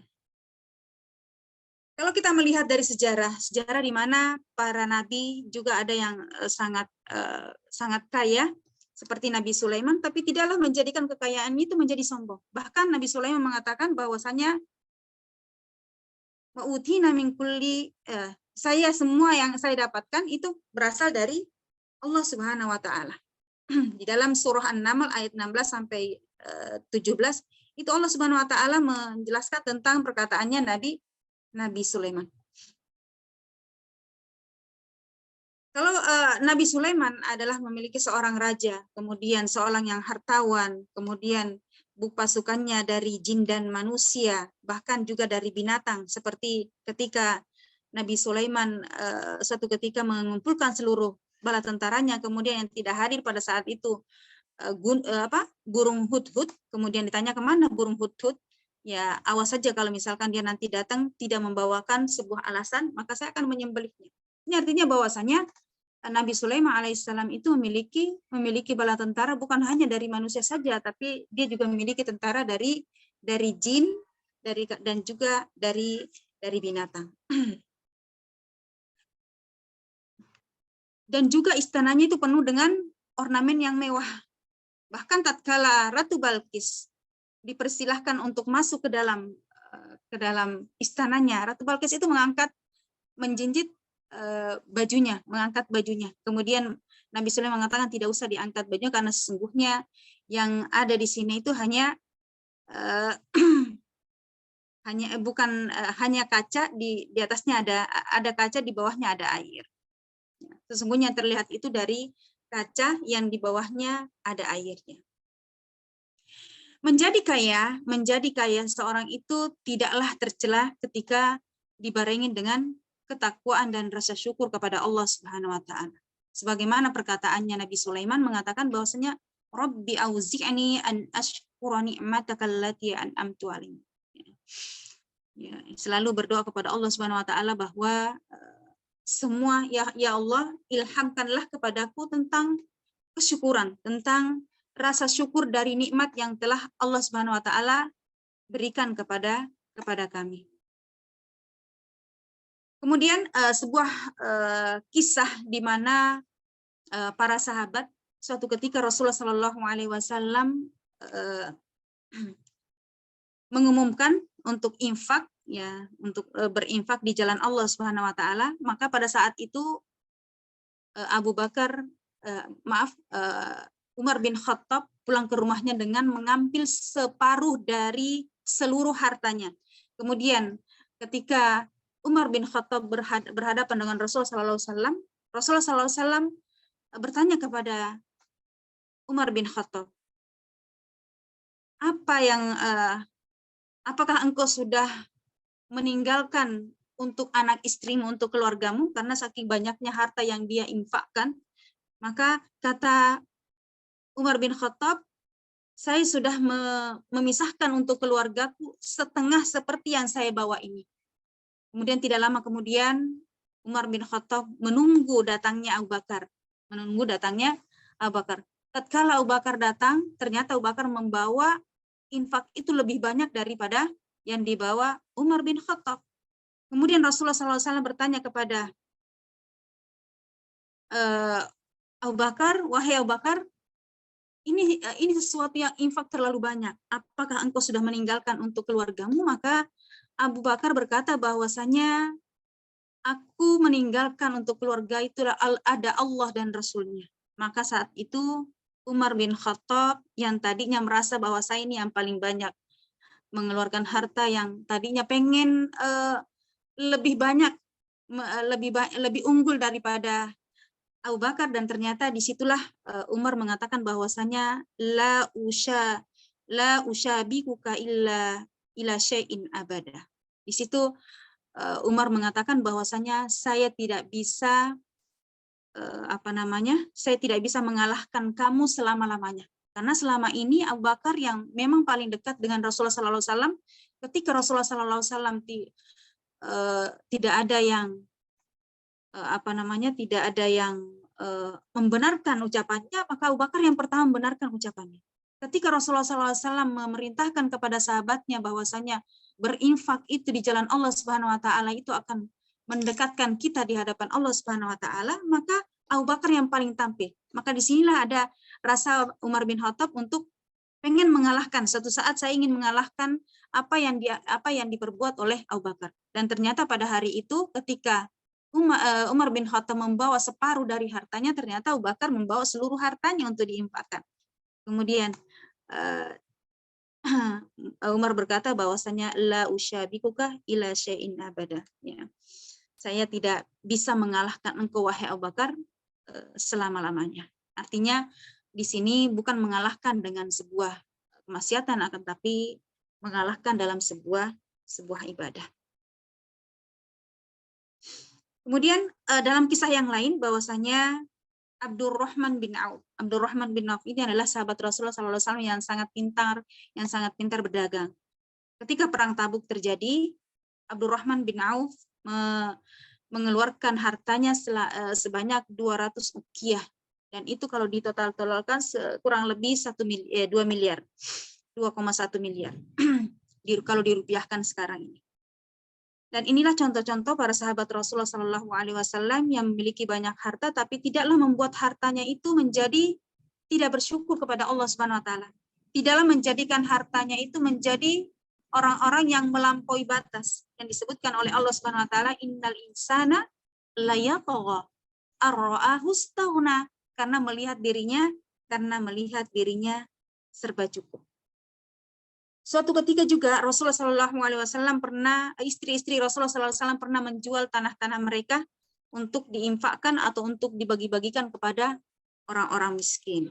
Kalau kita melihat dari sejarah di mana para nabi juga ada yang sangat kaya, seperti Nabi Sulaiman, tapi tidaklah menjadikan kekayaan itu menjadi sombong. Bahkan Nabi Sulaiman mengatakan bahwasanya wa'utina min kulli, saya semua yang saya dapatkan itu berasal dari Allah Subhanahu wa taala. Di dalam surah An-Naml ayat 16 sampai 17 itu Allah Subhanahu wa taala menjelaskan tentang perkataannya Nabi Sulaiman. Kalau Nabi Sulaiman adalah memiliki seorang raja, kemudian seorang yang hartawan, kemudian pasukannya dari jin dan manusia, bahkan juga dari binatang, seperti ketika Nabi Sulaiman suatu ketika mengumpulkan seluruh bala tentaranya, kemudian yang tidak hadir pada saat itu burung hudhud, kemudian ditanya kemana burung hudhud, ya awas saja kalau misalkan dia nanti datang tidak membawakan sebuah alasan, maka saya akan menyembelihnya. Ini artinya bahwasanya Nabi Sulaiman alaihissalam itu memiliki bala tentara bukan hanya dari manusia saja, tapi dia juga memiliki tentara dari jin, dan juga dari binatang. Dan juga istananya itu penuh dengan ornamen yang mewah. Bahkan tatkala Ratu Balkis dipersilahkan untuk masuk ke dalam istananya, Ratu Balkis itu menjinjit mengangkat bajunya. Kemudian Nabi Sulaiman mengatakan tidak usah diangkat bajunya karena sesungguhnya yang ada di sini itu hanya hanya kaca, di atasnya ada kaca, di bawahnya ada air. Sesungguhnya terlihat itu dari kaca yang di bawahnya ada airnya. Menjadi kaya seorang itu tidaklah tercela ketika dibarengi dengan ketakwaan dan rasa syukur kepada Allah Subhanahu wa taala. Sebagaimana perkataannya Nabi Sulaiman mengatakan bahwasanya Rabbi auzi'ni an ashkura ni'mataka allati an'amtu 'alaihim. Ya, selalu berdoa kepada Allah Subhanahu wa taala bahwa semua ya Allah, ilhamkanlah kepadaku tentang kesyukuran, tentang rasa syukur dari nikmat yang telah Allah Subhanahu wa taala berikan kepada kami. Kemudian sebuah kisah di mana para sahabat suatu ketika Rasulullah Shallallahu Alaihi Wasallam mengumumkan untuk infak, ya, untuk berinfak di jalan Allah Subhanahu Wa Taala, maka pada saat itu Umar bin Khattab pulang ke rumahnya dengan mengambil separuh dari seluruh hartanya. Kemudian ketika Umar bin Khattab berhadapan dengan Rasulullah SAW, Rasulullah SAW bertanya kepada Umar bin Khattab, apakah engkau sudah meninggalkan untuk anak istrimu, untuk keluargamu, karena saking banyaknya harta yang dia infakkan? Maka kata Umar bin Khattab, saya sudah memisahkan untuk keluargaku setengah seperti yang saya bawa ini. Kemudian tidak lama kemudian Umar bin Khattab menunggu datangnya Abu Bakar. Tatkala Abu Bakar datang, ternyata Abu Bakar membawa infak itu lebih banyak daripada yang dibawa Umar bin Khattab. Kemudian Rasulullah SAW bertanya kepada Abu Bakar, wahai Abu Bakar, ini sesuatu yang infak terlalu banyak. Apakah engkau sudah meninggalkan untuk keluargamu? Maka Abu Bakar berkata bahwasanya aku meninggalkan untuk keluarga itu ada Allah dan Rasulnya. Maka saat itu Umar bin Khattab yang tadinya merasa bahwa saya ini yang paling banyak mengeluarkan harta, yang tadinya pengen lebih banyak, lebih unggul daripada Abu Bakar, dan ternyata disitulah Umar mengatakan bahwasanya la ushabikuka ila syai'in abada. Di situ Umar mengatakan bahwasanya saya tidak bisa saya tidak bisa mengalahkan kamu selama-lamanya. Karena selama ini Abu Bakar yang memang paling dekat dengan Rasulullah SAW, ketika Rasulullah SAW tidak ada yang membenarkan ucapannya, maka Abu Bakar yang pertama membenarkan ucapannya. Ketika Rasulullah SAW memerintahkan kepada sahabatnya bahwasanya berinfak itu di jalan Allah Subhanahu Wa Taala itu akan mendekatkan kita di hadapan Allah Subhanahu Wa Taala, maka Abu Bakar yang paling tampil. Maka disinilah ada rasa Umar bin Khattab untuk pengen mengalahkan. Suatu saat saya ingin mengalahkan apa yang diperbuat oleh Abu Bakar. Dan ternyata pada hari itu ketika Umar bin Khattab membawa separuh dari hartanya, ternyata Abu Bakar membawa seluruh hartanya untuk diinfakkan. Kemudian Umar berkata bahwasanya la usyabikuka ila syai'in abada. Ya. Saya tidak bisa mengalahkan engkau wahai Abu Bakar selama-lamanya. Artinya di sini bukan mengalahkan dengan sebuah kemaksiatan, akan tapi mengalahkan dalam sebuah ibadah. Kemudian dalam kisah yang lain bahwasanya Abdurrahman bin Auf ini adalah sahabat Rasulullah SAW yang sangat pintar berdagang. Ketika perang Tabuk terjadi, Abdurrahman bin Auf mengeluarkan hartanya sebanyak 200 uqiyah, dan itu kalau ditotal-totalkan kurang lebih 2 miliar, 2,1 miliar kalau dirupiahkan sekarang ini. Dan inilah contoh-contoh para sahabat Rasulullah SAW yang memiliki banyak harta, tapi tidaklah membuat hartanya itu menjadi tidak bersyukur kepada Allah Subhanahu Wa Taala. Tidaklah menjadikan hartanya itu menjadi orang-orang yang melampaui batas. Yang disebutkan oleh Allah Subhanahu Wa Taala, innal insana layatagha ar-ra'ahu istaghna, karena melihat dirinya serba cukup. Suatu ketika juga Rasulullah SAW istri-istri Rasulullah SAW pernah menjual tanah-tanah mereka untuk diinfakkan atau untuk dibagi-bagikan kepada orang-orang miskin.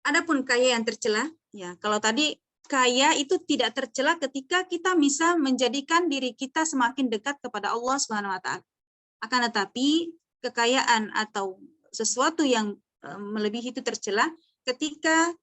Adapun kaya yang tercela, ya kalau tadi kaya itu tidak tercela ketika kita bisa menjadikan diri kita semakin dekat kepada Allah Subhanahu Wa Taala. Akan tetapi kekayaan atau sesuatu yang melebihi itu tercela ketika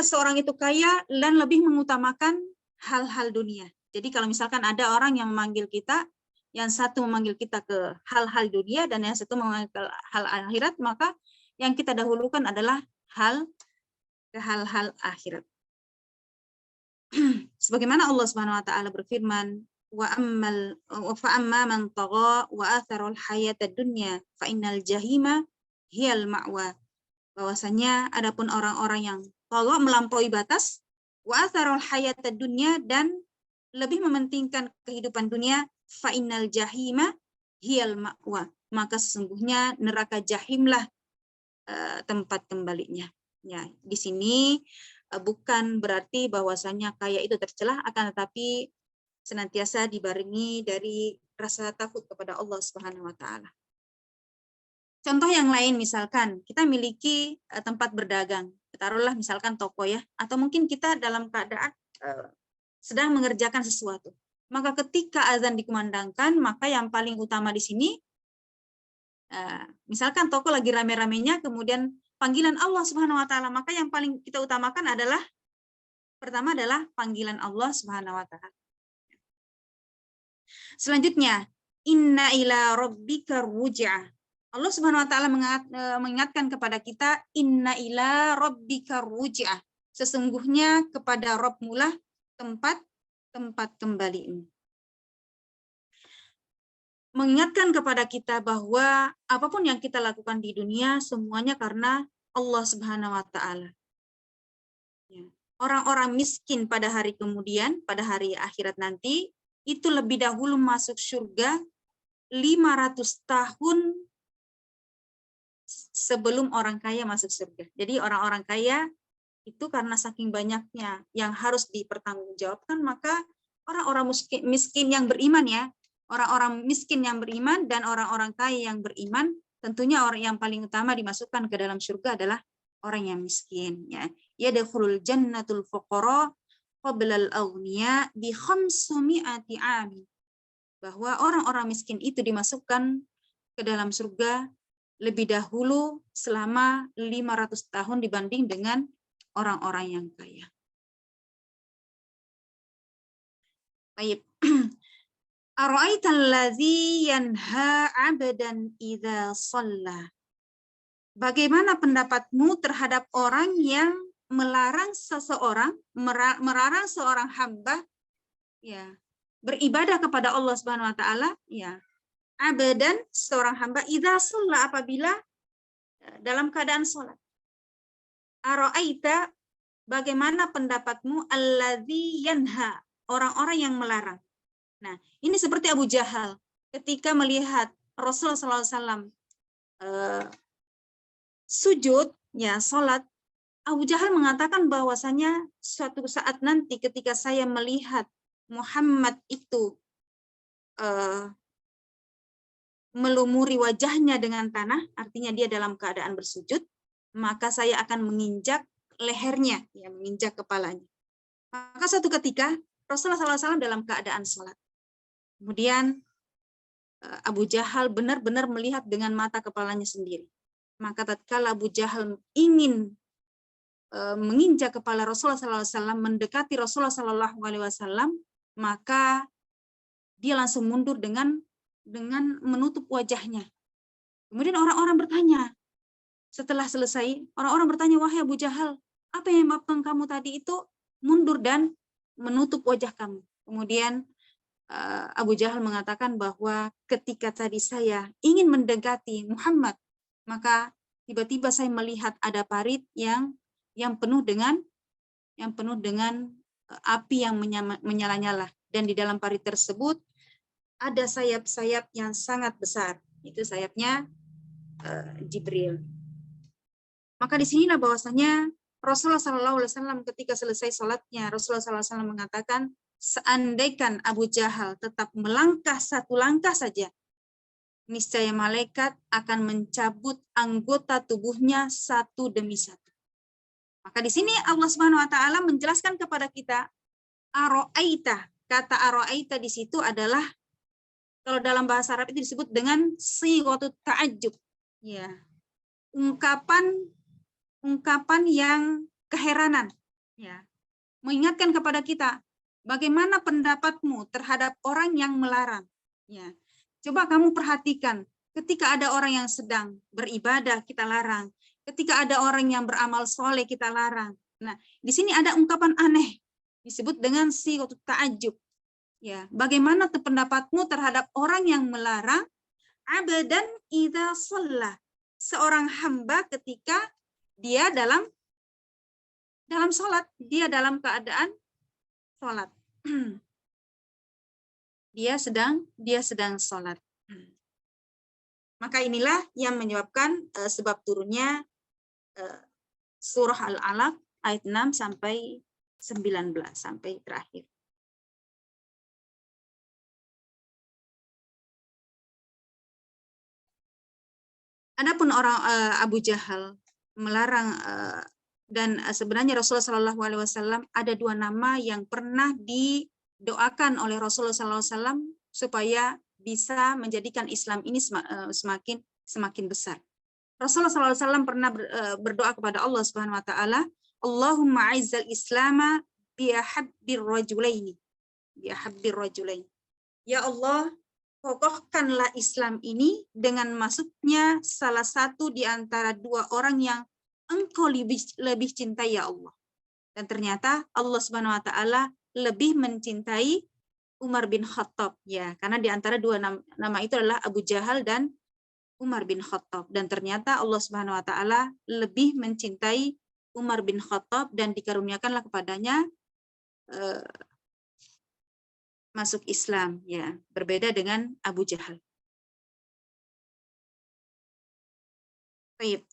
seorang itu kaya dan lebih mengutamakan hal-hal dunia. Jadi kalau misalkan ada orang yang memanggil kita, yang satu memanggil kita ke hal-hal dunia dan yang satu memanggil ke hal akhirat, maka yang kita dahulukan adalah hal-hal akhirat. Sebagaimana Allah Subhanahu Wa Taala berfirman, wa amma man tagha wa athara al-hayata dunya fa innal jahima hiyal ma'wa. Bahwasanya adapun orang-orang yang tagha, melampaui batas, wa atharul hayatad dunya, dan lebih mementingkan kehidupan dunia, fa innal jahima hiyal ma'wa, maka sesungguhnya neraka jahimlah tempat kembalinya. Ya, di sini bukan berarti bahwasanya kaya itu tercela, akan tetapi senantiasa dibarengi dari rasa takut kepada Allah Subhanahu Wa Taala. Contoh yang lain, misalkan kita miliki tempat berdagang, taruhlah misalkan toko ya, atau mungkin kita dalam keadaan sedang mengerjakan sesuatu. Maka ketika azan dikumandangkan, maka yang paling utama di sini, misalkan toko lagi rame-ramenya, kemudian panggilan Allah Subhanahu Wa Taala, maka yang paling kita utamakan adalah pertama adalah panggilan Allah Subhanahu Wa Taala. Selanjutnya, inna ila rabbika ruj'ah. Allah Subhanahu Wa Taala mengingatkan kepada kita, inna ila rabbika ruj'ah. Sesungguhnya kepada Rabb-mu lah tempat kembalimu. Mengingatkan kepada kita bahwa apapun yang kita lakukan di dunia semuanya karena Allah Subhanahu Wa Taala. Orang-orang miskin pada hari kemudian, pada hari akhirat nanti, itu lebih dahulu masuk surga 500 tahun sebelum orang kaya masuk surga. Jadi orang-orang kaya itu karena saking banyaknya yang harus dipertanggungjawabkan, maka orang-orang miskin yang beriman ya, orang-orang miskin yang beriman dan orang-orang kaya yang beriman, tentunya orang yang paling utama dimasukkan ke dalam surga adalah orang yang miskin ya. Yadkhulul jannatul fuqara qabla al-aghniya bi 500 'amin. Bahwa orang-orang miskin itu dimasukkan ke dalam surga lebih dahulu selama 500 tahun dibanding dengan orang-orang yang kaya. Baik. Ara'aital ladzi yanha 'abdan idza shalla. Bagaimana pendapatmu terhadap orang yang melarang seorang hamba ya beribadah kepada Allah Subhanahu Wa Taala ya, abadan seorang hamba idza shalla, apabila dalam keadaan salat. Ara'aita, bagaimana pendapatmu alladzi yanha, orang-orang yang melarang. Nah, ini seperti Abu Jahal ketika melihat Rasulullah SAW sujud ya salat, Abu Jahal mengatakan bahwasanya suatu saat nanti ketika saya melihat Muhammad itu melumuri wajahnya dengan tanah, artinya dia dalam keadaan bersujud, maka saya akan menginjak lehernya, ya, menginjak kepalanya. Maka suatu ketika Rasulullah SAW dalam keadaan sholat. Kemudian Abu Jahal benar-benar melihat dengan mata kepalanya sendiri. Maka tatkala Abu Jahal ingin menginjak kepala Rasulullah SAW, mendekati Rasulullah SAW, maka dia langsung mundur dengan menutup wajahnya. Kemudian orang-orang bertanya, setelah selesai, orang-orang bertanya, wahai Abu Jahal, apa yang menyebabkan kamu tadi itu mundur dan menutup wajah kamu? Kemudian Abu Jahal mengatakan bahwa ketika tadi saya ingin mendekati Muhammad, maka tiba-tiba saya melihat ada parit yang penuh dengan api yang menyala-nyala, dan di dalam parit tersebut ada sayap-sayap yang sangat besar. Itu sayapnya Jibril. Maka di sinilah bahwasanya Rasulullah SAW ketika selesai sholatnya, Rasulullah SAW mengatakan, seandainya Abu Jahal tetap melangkah satu langkah saja, niscaya malaikat akan mencabut anggota tubuhnya satu demi satu. Maka di sini Allah Subhanahu wa taala menjelaskan kepada kita aro'aita. Kata aro'aita di situ adalah, kalau dalam bahasa Arab itu disebut dengan sighatu ta'ajjub. Ya. Ungkapan yang keheranan. Ya. Mengingatkan kepada kita, bagaimana pendapatmu terhadap orang yang melarang? Ya. Coba kamu perhatikan, ketika ada orang yang sedang beribadah, kita larang. Ketika ada orang yang beramal soleh, kita larang. Nah, di sini ada ungkapan aneh, disebut dengan sighatu ta'ajjub. Ya, bagaimana pendapatmu terhadap orang yang melarang abdan idza shalla, seorang hamba ketika dia dalam sholat, dia dalam keadaan sholat. Dia sedang sholat. Maka inilah yang menyebabkan sebab turunnya surah Al-Alaq ayat 6 sampai 19 sampai terakhir. Adapun orang Abu Jahal melarang dan sebenarnya Rasulullah SAW ada dua nama yang pernah didoakan oleh Rasulullah SAW supaya bisa menjadikan Islam ini semakin besar. Rasulullah SAW pernah berdoa kepada Allah Subhanahu Wa Taala, Allahumma aizzal Islama biahabbir rajulaini, Ya Allah, kokohkanlah Islam ini dengan masuknya salah satu di antara dua orang yang Engkau lebih cintai, ya Allah. Dan ternyata Allah Subhanahu Wa Taala lebih mencintai Umar bin Khattab, ya, karena di antara dua nama itu adalah Abu Jahal dan Umar bin Khattab. Dan ternyata Allah Subhanahu Wa Taala lebih mencintai Umar bin Khattab dan dikaruniakanlah kepadanya masuk Islam, ya, berbeda dengan Abu Jahal. Baik.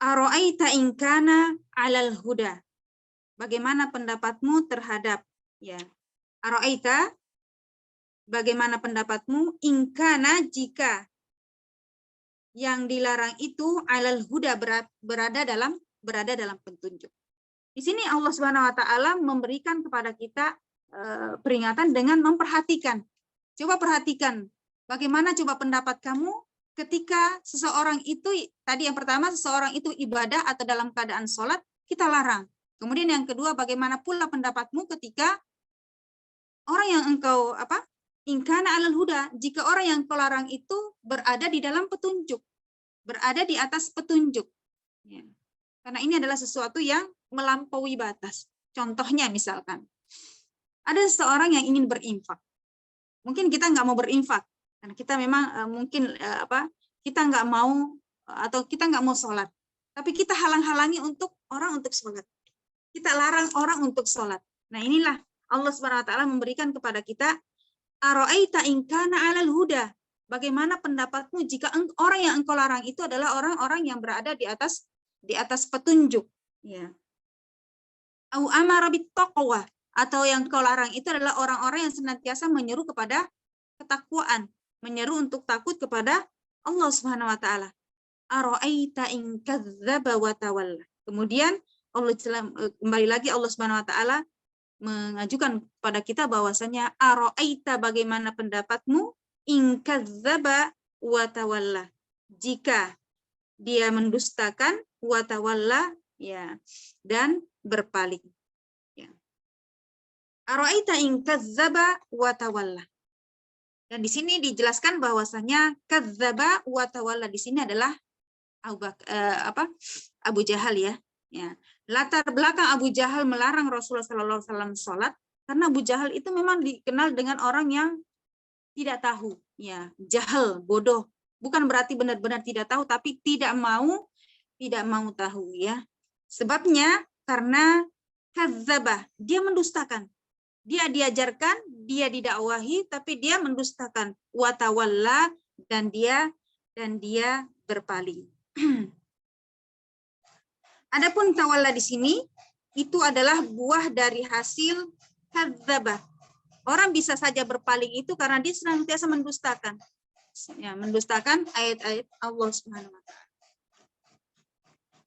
Aro'aita in kana 'alal huda. Bagaimana pendapatmu terhadap, ya. Aro'aita, bagaimana pendapatmu in kana, jika yang dilarang itu 'alal huda, berada dalam petunjuk. Di sini Allah Subhanahu Wa Taala memberikan kepada kita peringatan dengan memperhatikan. Coba perhatikan, bagaimana coba pendapat kamu ketika seseorang itu, tadi yang pertama, seseorang itu ibadah atau dalam keadaan sholat, kita larang. Kemudian yang kedua, bagaimana pula pendapatmu ketika orang yang engkau ingkana alal huda, jika orang yang kau larang itu berada di dalam petunjuk, berada di atas petunjuk. Ya. Karena ini adalah sesuatu yang melampaui batas. Contohnya misalkan, ada seseorang yang ingin berinfak. Mungkin kita nggak mau berinfak, karena kita memang kita nggak mau atau kita nggak mau sholat. Tapi kita halang-halangi orang untuk sholat. Kita larang orang untuk sholat. Nah, inilah Allah Subhanahu Wa Taala memberikan kepada kita aro'aita in kana 'alal huda. Bagaimana pendapatmu jika orang yang engkau larang itu adalah orang-orang yang berada di atas petunjuk, ya. Au amara bittaqwa, atau yang kau larang itu adalah orang-orang yang senantiasa menyeru kepada ketakwaan, menyeru untuk takut kepada Allah Subhanahu Wa Taala. ara'aita in kadzdzaba wa tawalla. Kemudian kembali lagi Allah Subhanahu wa taala mengajukan pada kita bahwasanya ara'aita, bagaimana pendapatmu, in kadzdzaba wa tawalla, jika dia mendustakan, wa tawalla, ya, dan berpaling. Ya. Ara'aita in kadzdzaba wa tawalla. Dan di sini dijelaskan bahwasanya kadzdzaba wa tawalla di sini adalah Abu Jahal, ya. Ya. Latar belakang Abu Jahal melarang Rasulullah SAW sholat karena Abu Jahal itu memang dikenal dengan orang yang tidak tahu, ya, jahal, bodoh. Bukan berarti benar-benar tidak tahu, tapi tidak mau tahu, ya. Sebabnya karena kadzdzaba, dia mendustakan. Dia diajarkan, dia didakwahi, tapi dia mendustakan. Wa tawalla, dan dia berpaling. Adapun tawalla di sini itu adalah buah dari hasil kadzdzaba. Orang bisa saja berpaling itu karena dia senantiasa mendustakan. Ya, mendustakan ayat-ayat Allah Subhanahu wa taala.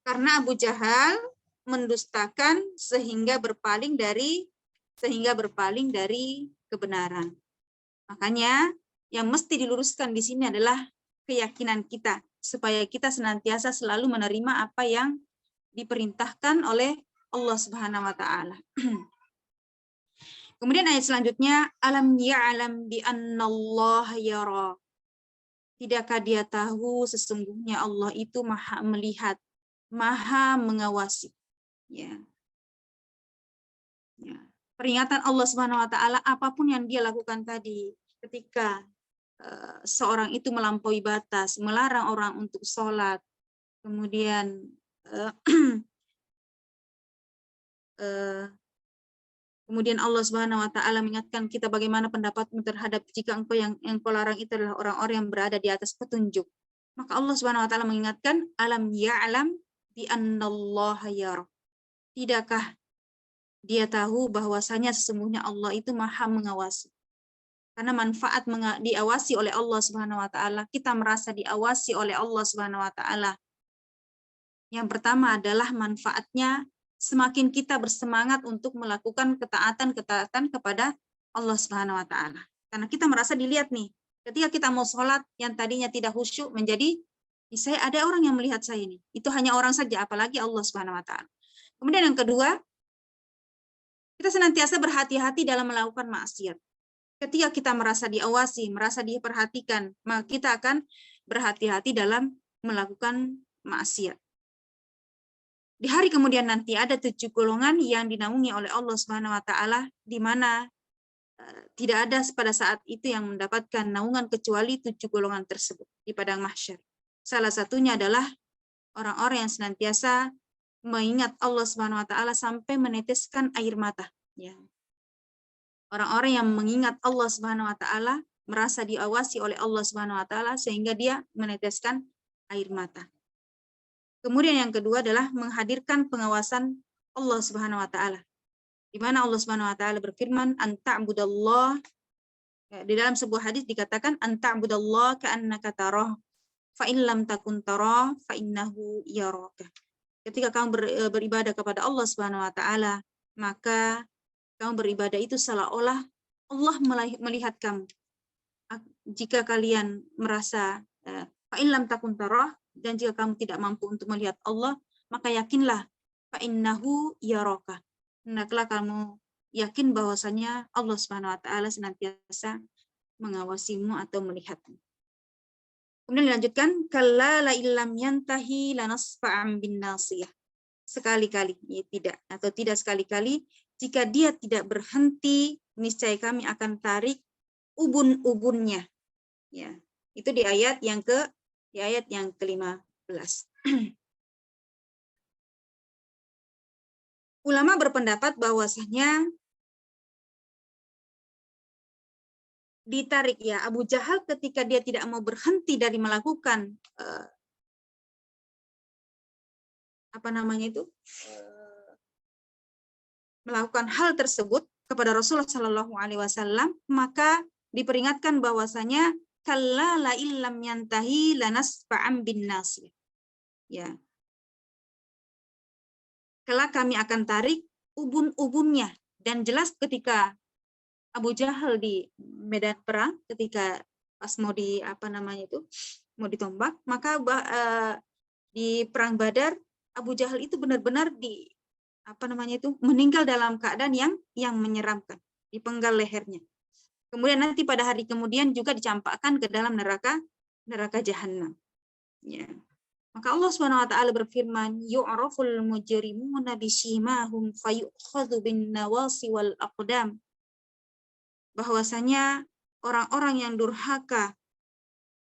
Karena Abu Jahal mendustakan sehingga berpaling dari kebenaran. Makanya yang mesti diluruskan di sini adalah keyakinan kita supaya kita senantiasa selalu menerima apa yang diperintahkan oleh Allah Subhanahu wa taala. Kemudian ayat selanjutnya, alam ya'lam bi annallaha yara. Tidakkah dia tahu sesungguhnya Allah itu Maha melihat, Maha mengawasi. Ya. Ya. Peringatan Allah Subhanahu wa taala apapun yang dia lakukan tadi ketika seorang itu melampaui batas, melarang orang untuk sholat, kemudian kemudian Allah Subhanahu wa taala mengingatkan kita bagaimana pendapatmu terhadap jika yang engkau larang itu adalah orang-orang yang berada di atas petunjuk. Maka Allah Subhanahu wa taala mengingatkan alam ya'lam bi annallaha yara. Tidakkah dia tahu bahwasanya sesungguhnya Allah itu Maha mengawasi. Karena manfaat diawasi oleh Allah Subhanahu wa taala, kita merasa diawasi oleh Allah Subhanahu wa taala. Yang pertama adalah manfaatnya semakin kita bersemangat untuk melakukan ketaatan kepada Allah Subhanahu wa taala. Karena kita merasa dilihat nih. Ketika kita mau sholat yang tadinya tidak khusyuk menjadi saya ada orang yang melihat saya ini. Itu hanya orang saja, apalagi Allah Subhanahu wa taala. Kemudian yang kedua, kita senantiasa berhati-hati dalam melakukan maksiat. Ketika kita merasa diawasi, merasa diperhatikan, maka kita akan berhati-hati dalam melakukan maksiat. Di hari kemudian nanti ada 7 golongan yang dinaungi oleh Allah Subhanahu wa taala, di mana tidak ada pada saat itu yang mendapatkan naungan kecuali 7 golongan tersebut di padang mahsyar. Salah satunya adalah orang-orang yang senantiasa mengingat Allah Subhanahu wa taala sampai meneteskan air mata, ya. Orang-orang yang mengingat Allah Subhanahu wa taala, merasa diawasi oleh Allah Subhanahu wa taala sehingga dia meneteskan air mata. Kemudian yang kedua adalah menghadirkan pengawasan Allah Subhanahu wa taala. Di mana Allah Subhanahu wa taala berfirman, "Anta'budallah." Di dalam sebuah hadis dikatakan, "Anta'budallah ka'annaka tarah, fa in lam takun tarah, fa innahu yaraka." Ketika kamu beribadah kepada Allah Subhanahu wa taala, maka kamu beribadah itu seolah-olah Allah melihat kamu. Jika kalian merasa fa in lam takun tarah, dan jika kamu tidak mampu untuk melihat Allah, maka yakinlah fa innahu yaraka. Hendaklah kamu yakin bahwasanya Allah Subhanahu wa taala senantiasa mengawasimu atau melihatmu. Kemudian dilanjutkan, kalla la illam yantahi lanasfa'an bin nasiyah. Sekali-kali, ya, tidak sekali-kali, jika dia tidak berhenti, niscaya kami akan tarik ubun-ubunnya. Ya, itu di ayat yang ke-15. Ulama berpendapat bahwasanya ditarik, ya, Abu Jahal ketika dia tidak mau berhenti dari melakukan melakukan hal tersebut kepada Rasulullah Shallallahu Alaihi Wasallam, maka diperingatkan bahwasanya kalla la illam yantahi lanasfa'an bin nasiyah. ya. Kelak kami akan tarik ubun-ubunnya. Dan jelas ketika Abu Jahal di medan perang, ketika pas mau mau ditombak, maka di perang Badar Abu Jahal itu benar-benar meninggal dalam keadaan yang menyeramkan, dipenggal lehernya. Kemudian nanti pada hari kemudian juga dicampakkan ke dalam neraka jahanam. Ya. Maka Allah Subhanahu wa taala berfirman, yu'raful mujrimuna bisimahum fayu'khadhu bin nawasi wal aqdam. Bahwasanya orang-orang yang durhaka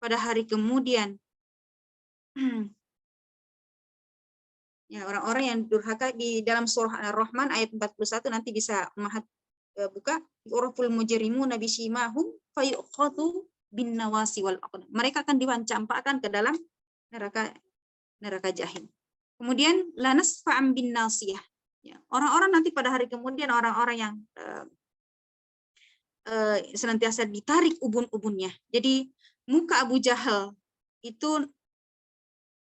pada hari kemudian ya, orang-orang yang durhaka di dalam surah Ar-Rahman ayat 41 nanti bisa buka, yu'raful mujrimuna bisimahum fayu'khadhu bin nawasi wal aqdam. Mereka akan dicampakkan ke dalam neraka jahim. Kemudian lanas fa'am bin nasiyah. Ya, orang-orang nanti pada hari kemudian orang-orang yang senantiasa ditarik ubun-ubunnya. Jadi muka Abu Jahal itu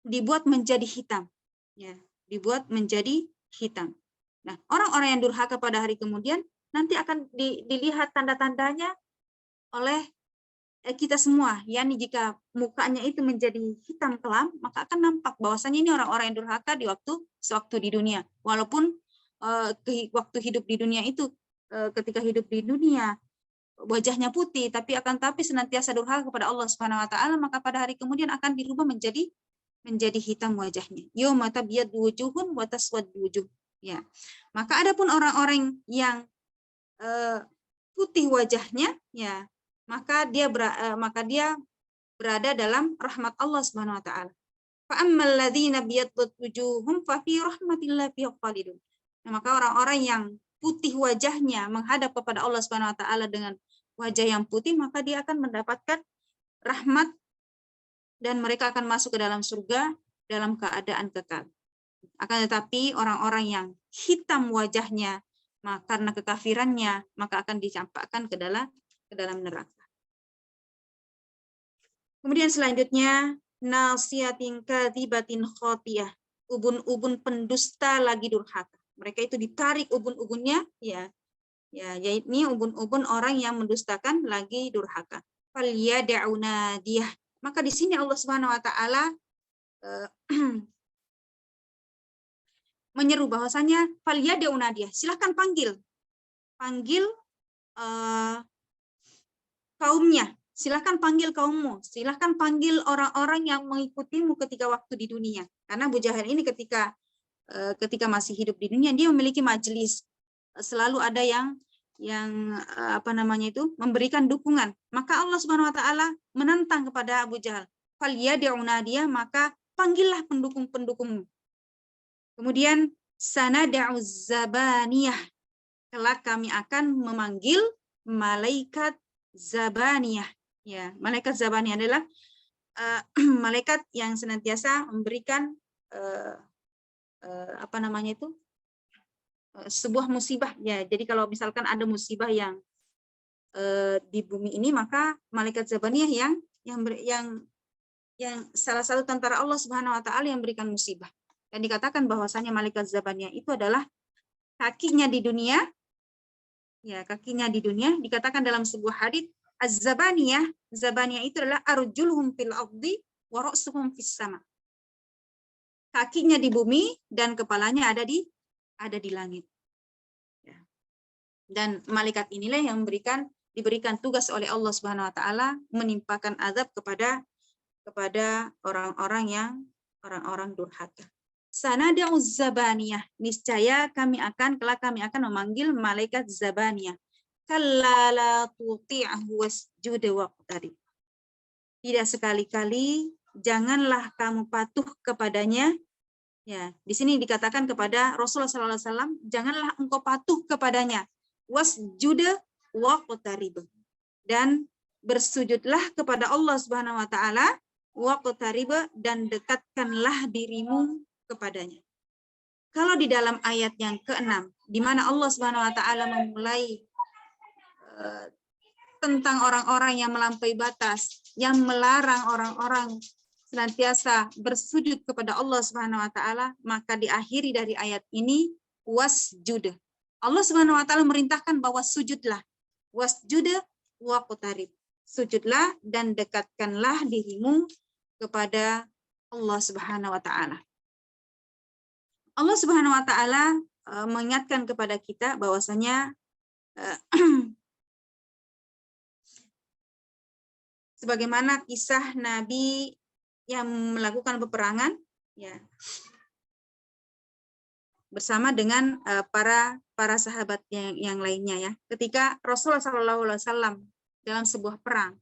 dibuat menjadi hitam. Ya, dibuat menjadi hitam. Nah, orang-orang yang durhaka pada hari kemudian nanti akan dilihat tanda-tandanya oleh kita semua, yakni jika mukanya itu menjadi hitam kelam, maka akan nampak bahwasanya ini orang-orang yang durhaka sewaktu di dunia. Walaupun waktu hidup di dunia itu, ketika hidup di dunia wajahnya putih, tapi senantiasa durhaka kepada Allah Subhanahu wa taala, maka pada hari kemudian akan dirubah menjadi hitam wajahnya. Yauma tabyaddu wujuhun wa taswaddu wujuh. Ya. Maka adapun orang-orang yang putih wajahnya, ya, maka dia berada dalam rahmat Allah Subhanahu wa taala. Fa ammal ladzina biyaddat wujuhum fa fi rahmatillahi khalidun. Maka orang-orang yang putih wajahnya menghadap kepada Allah Subhanahu wa taala dengan wajah yang putih, maka dia akan mendapatkan rahmat dan mereka akan masuk ke dalam surga dalam keadaan kekal. Akan tetapi orang-orang yang hitam wajahnya karena kekafirannya, maka akan dicampakkan ke dalam neraka. Kemudian selanjutnya nasiyatin kadzibatin khotiyah, ubun-ubun pendusta lagi durhaka. Mereka itu ditarik ubun-ubunnya, ya, yaitu ubun-ubun orang yang mendustakan lagi durhaka. Falyad'una dia. Maka di sini Allah Subhanahu wa taala menyeru bahwasanya falyad'una dia. Silakan panggil kaumnya. Silahkan panggil kaummu, silahkan panggil orang-orang yang mengikutimu ketika waktu di dunia. Karena Abu Jahal ini ketika masih hidup di dunia, dia memiliki majelis. Selalu ada yang memberikan dukungan. Maka Allah Subhanahu wa taala menantang kepada Abu Jahal. Falyad'una dia, maka panggillah pendukung-pendukungmu. Kemudian sanad'u zabaniyah. Kelak kami akan memanggil malaikat zabaniyah. Ya, malaikat zabaniyah adalah malaikat yang senantiasa memberikan sebuah musibah. Ya, jadi kalau misalkan ada musibah yang di bumi ini, maka malaikat zabaniyah yang salah satu tentara Allah Subhanahu wa taala yang berikan musibah. Dan dikatakan bahwasanya malaikat zabaniyah itu adalah kakinya di dunia. Ya, kakinya di dunia, dikatakan dalam sebuah hadits az-zabaniyah itu adalah arjuluhum fil ardi wa ra'suhum fis sama. Kakinya di bumi dan kepalanya ada di langit. Ya. Dan malaikat inilah yang diberikan tugas oleh Allah Subhanahu wa taala menimpakan azab kepada orang-orang durhaka. Sanad'u zabaniyah, niscaya kelak kami akan memanggil malaikat zabaniyah. Kalla la tuti'hu wasjud waqtarib. Tidak sekali-kali janganlah kamu patuh kepadanya. Ya, di sini dikatakan kepada Rasulullah sallallahu alaihi wasallam, janganlah engkau patuh kepadanya. Wasjud waqtarib. Dan bersujudlah kepada Allah Subhanahu wa taala, waqtarib, dan dekatkanlah dirimu kepadanya. Kalau di dalam ayat yang ke-6 di mana Allah Subhanahu wa taala memulai tentang orang-orang yang melampaui batas, yang melarang orang-orang senantiasa bersujud kepada Allah Subhanahu wa taala, maka diakhiri dari ayat ini wasjud. Allah Subhanahu wa taala merintahkan bahwa sujudlah. Wasjud waqtarib. Sujudlah dan dekatkanlah dirimu kepada Allah Subhanahu wa taala. Allah Subhanahu wa taala mengingatkan kepada kita bahwasanya sebagaimana kisah Nabi yang melakukan peperangan ya bersama dengan para sahabat yang lainnya ya. Ketika Rasulullah SAW dalam sebuah perang,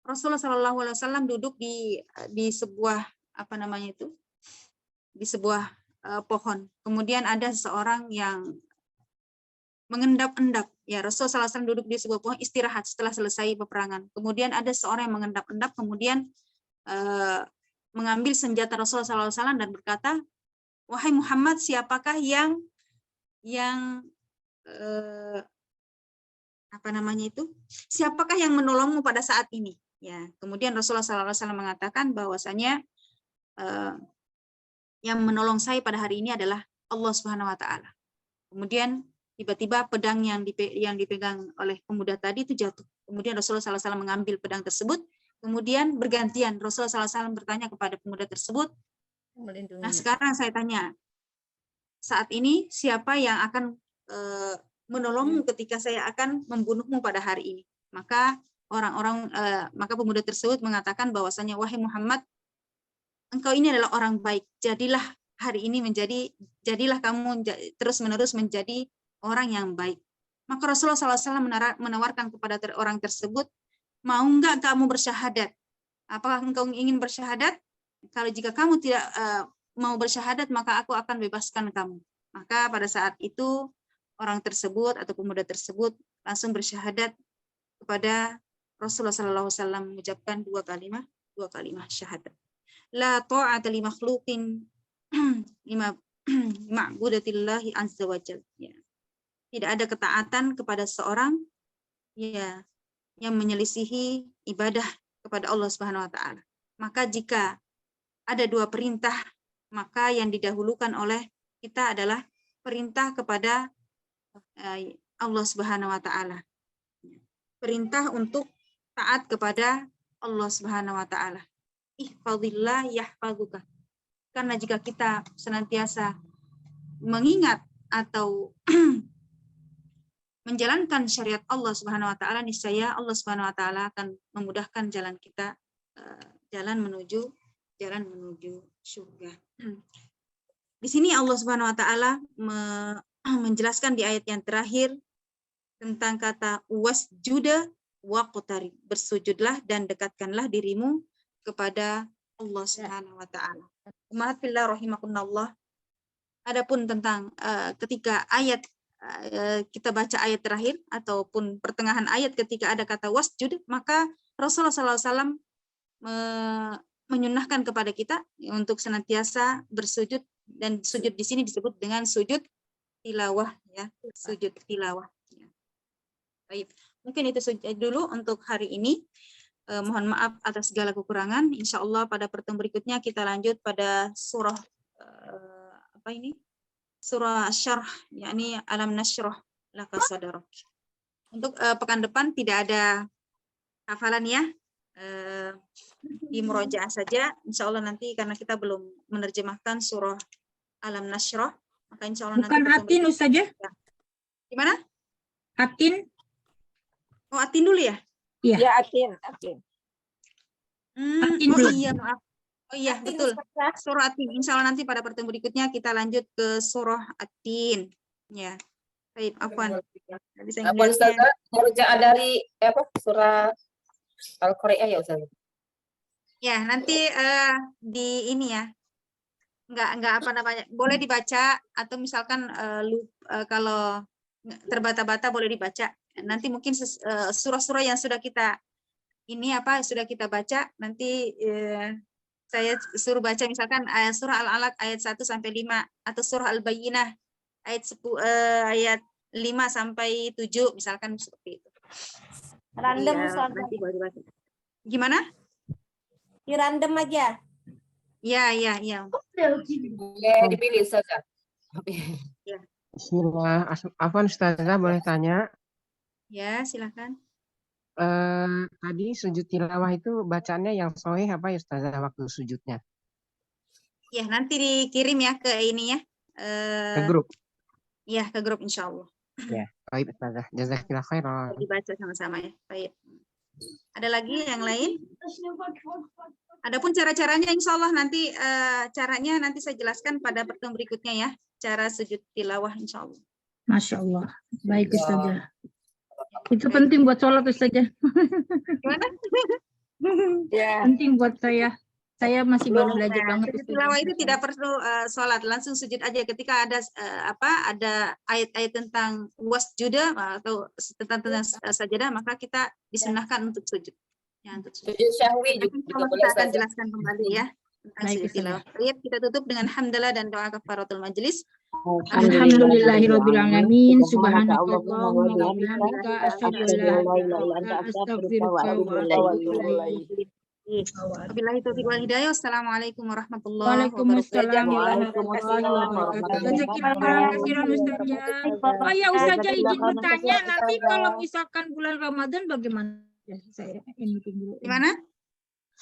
Rasulullah SAW duduk di sebuah di sebuah pohon. Kemudian ada seseorang yang mengendap-endap. Ya, Rasulullah SAW duduk di sebuah pohon istirahat setelah selesai peperangan. Kemudian ada seorang yang mengendap-endap, kemudian mengambil senjata Rasulullah SAW dan berkata, wahai Muhammad, siapakah yang siapakah yang menolongmu pada saat ini? Ya, kemudian Rasulullah SAW mengatakan bahwasanya yang menolong saya pada hari ini adalah Allah Subhanahu wa taala. Kemudian tiba-tiba pedang yang dipegang oleh pemuda tadi itu jatuh. Kemudian Rasulullah SAW mengambil pedang tersebut. Kemudian bergantian Rasulullah SAW bertanya kepada pemuda tersebut. Nah sekarang saya tanya, saat ini siapa yang akan menolongmu ketika saya akan membunuhmu pada hari ini? Maka maka pemuda tersebut mengatakan bahwasanya wahai Muhammad, engkau ini adalah orang baik. Jadilah hari ini jadilah kamu terus-menerus menjadi orang yang baik. Maka Rasulullah SAW menawarkan kepada orang tersebut, mau enggak kamu bersyahadat? Apakah engkau ingin bersyahadat? Kalau jika kamu tidak mau bersyahadat, maka aku akan bebaskan kamu. Maka pada saat itu orang tersebut atau pemuda tersebut langsung bersyahadat kepada Rasulullah SAW, mengucapkan dua kalimat syahadat. La ta'ata li makhluqin ma'budatillahi azza wa jalla. Ya. Tidak ada ketaatan kepada seorang ya yang menyelisihi ibadah kepada Allah Subhanahu wa taala. Maka jika ada dua perintah, maka yang didahulukan oleh kita adalah perintah kepada Allah Subhanahu wa taala. Perintah untuk taat kepada Allah Subhanahu wa taala. Ihfazillah yahfazuka. Karena jika kita senantiasa mengingat atau menjalankan syariat Allah Subhanahu wa taala, niscaya Allah Subhanahu wa taala akan memudahkan jalan kita, jalan menuju surga. Di sini Allah Subhanahu wa taala menjelaskan di ayat yang terakhir tentang kata wasjuda waqtarib, bersujudlah dan dekatkanlah dirimu kepada Allah Subhanahu wa taala. Umat fillah rahimakumullah. Adapun tentang ketika ayat kita baca ayat terakhir ataupun pertengahan ayat ketika ada kata wasjud, maka Rasulullah SAW menyunahkan kepada kita untuk senantiasa bersujud, dan sujud di sini disebut dengan sujud tilawah ya, sujud tilawah. Ya. Baik, mungkin itu saja dulu untuk hari ini. Mohon maaf atas segala kekurangan. Insya Allah pada pertemuan berikutnya kita lanjut pada surah surah Asy-Syarh, yakni Alam Nashrah Laka Sadrak. Untuk pekan depan tidak ada hafalan ya, di murojaah saja. Insya Allah nanti karena kita belum menerjemahkan surah Alam Nashrah, maka insya Allah bukan nanti Atin Ustazah. Gimana? Atin. Oh Atin dulu ya? Iya. Ya, Atin. Atin Oh dulu. iya maaf. Oh iya betul. Surah Atin. Insya Allah nanti pada pertemuan berikutnya kita lanjut ke surah Atin. Ya. Baik, afwan. Apa Ustazah? Murojaah dari surah Al-Qari'ah ya Ustazah? Ya, nanti di ini ya. Enggak apa namanya. Boleh dibaca atau misalkan kalau terbata-bata boleh dibaca. Nanti mungkin surah-surah yang sudah kita sudah kita baca, nanti saya suruh baca misalkan surah Al-Alaq ayat 1 sampai 5 atau surah Al-Bayyinah ayat 5 sampai 7 misalkan seperti itu. Random Ya, Ustazah. nanti boleh dibaca. Gimana? Di random aja. Ya, ya, ya. Boleh dipilih saja. Bismillah. Afwan Ustazah, boleh tanya? Ya, silakan. Tadi sujud tilawah itu bacaannya yang sahih apa ya Ustazah waktu sujudnya? Ya, nanti dikirim ya ke ini ya. Ke grup? Ya, ke grup insya Allah. Ya, baik Ustazah. Jazakillah khairan. Dibaca sama-sama ya. Baik. Ada lagi yang lain? Adapun cara-caranya insya Allah nanti caranya nanti saya jelaskan pada pertemuan berikutnya ya. Cara sujud tilawah insya Allah. Masya Allah. Baik Ustazah. Itu penting buat sholat Ustazah. Gimana? Ya. Penting buat saya. Saya masih baru belajar Nah, banget sujud Ustazah. tilawah itu tidak perlu sholat, langsung sujud aja ketika ada ada ayat-ayat tentang wasjuda atau tentang sajadah, maka kita disunahkan untuk sujud. Ya, untuk sujud. Sujud syahwi Nanti juga Allah boleh kita akan saja. jelaskan kembali ya tentang Baik, sujud tilawah. Baik, kita tutup dengan hamdalah dan doa kafaratul majelis. Alhamdulillahirabbil alamin. Subhanakallahumma wa Subhanakallahumma wa bihamdika bihamdika asyhadu an la ilaha illa anta astaghfiruka wa atubu ilaik. Wabillahi taufiq wal hidayah. Wassalamualaikum warahmatullahi Waalaikumsalam wabarakatuh. warahmatullahi wabarakatuh. Jazakallahu khairan Ustazah. Oh ya Ustazah izin bertanya, nanti kalau misalkan bulan Ramadan bagaimana? Ya, saya ini dulu. Gimana?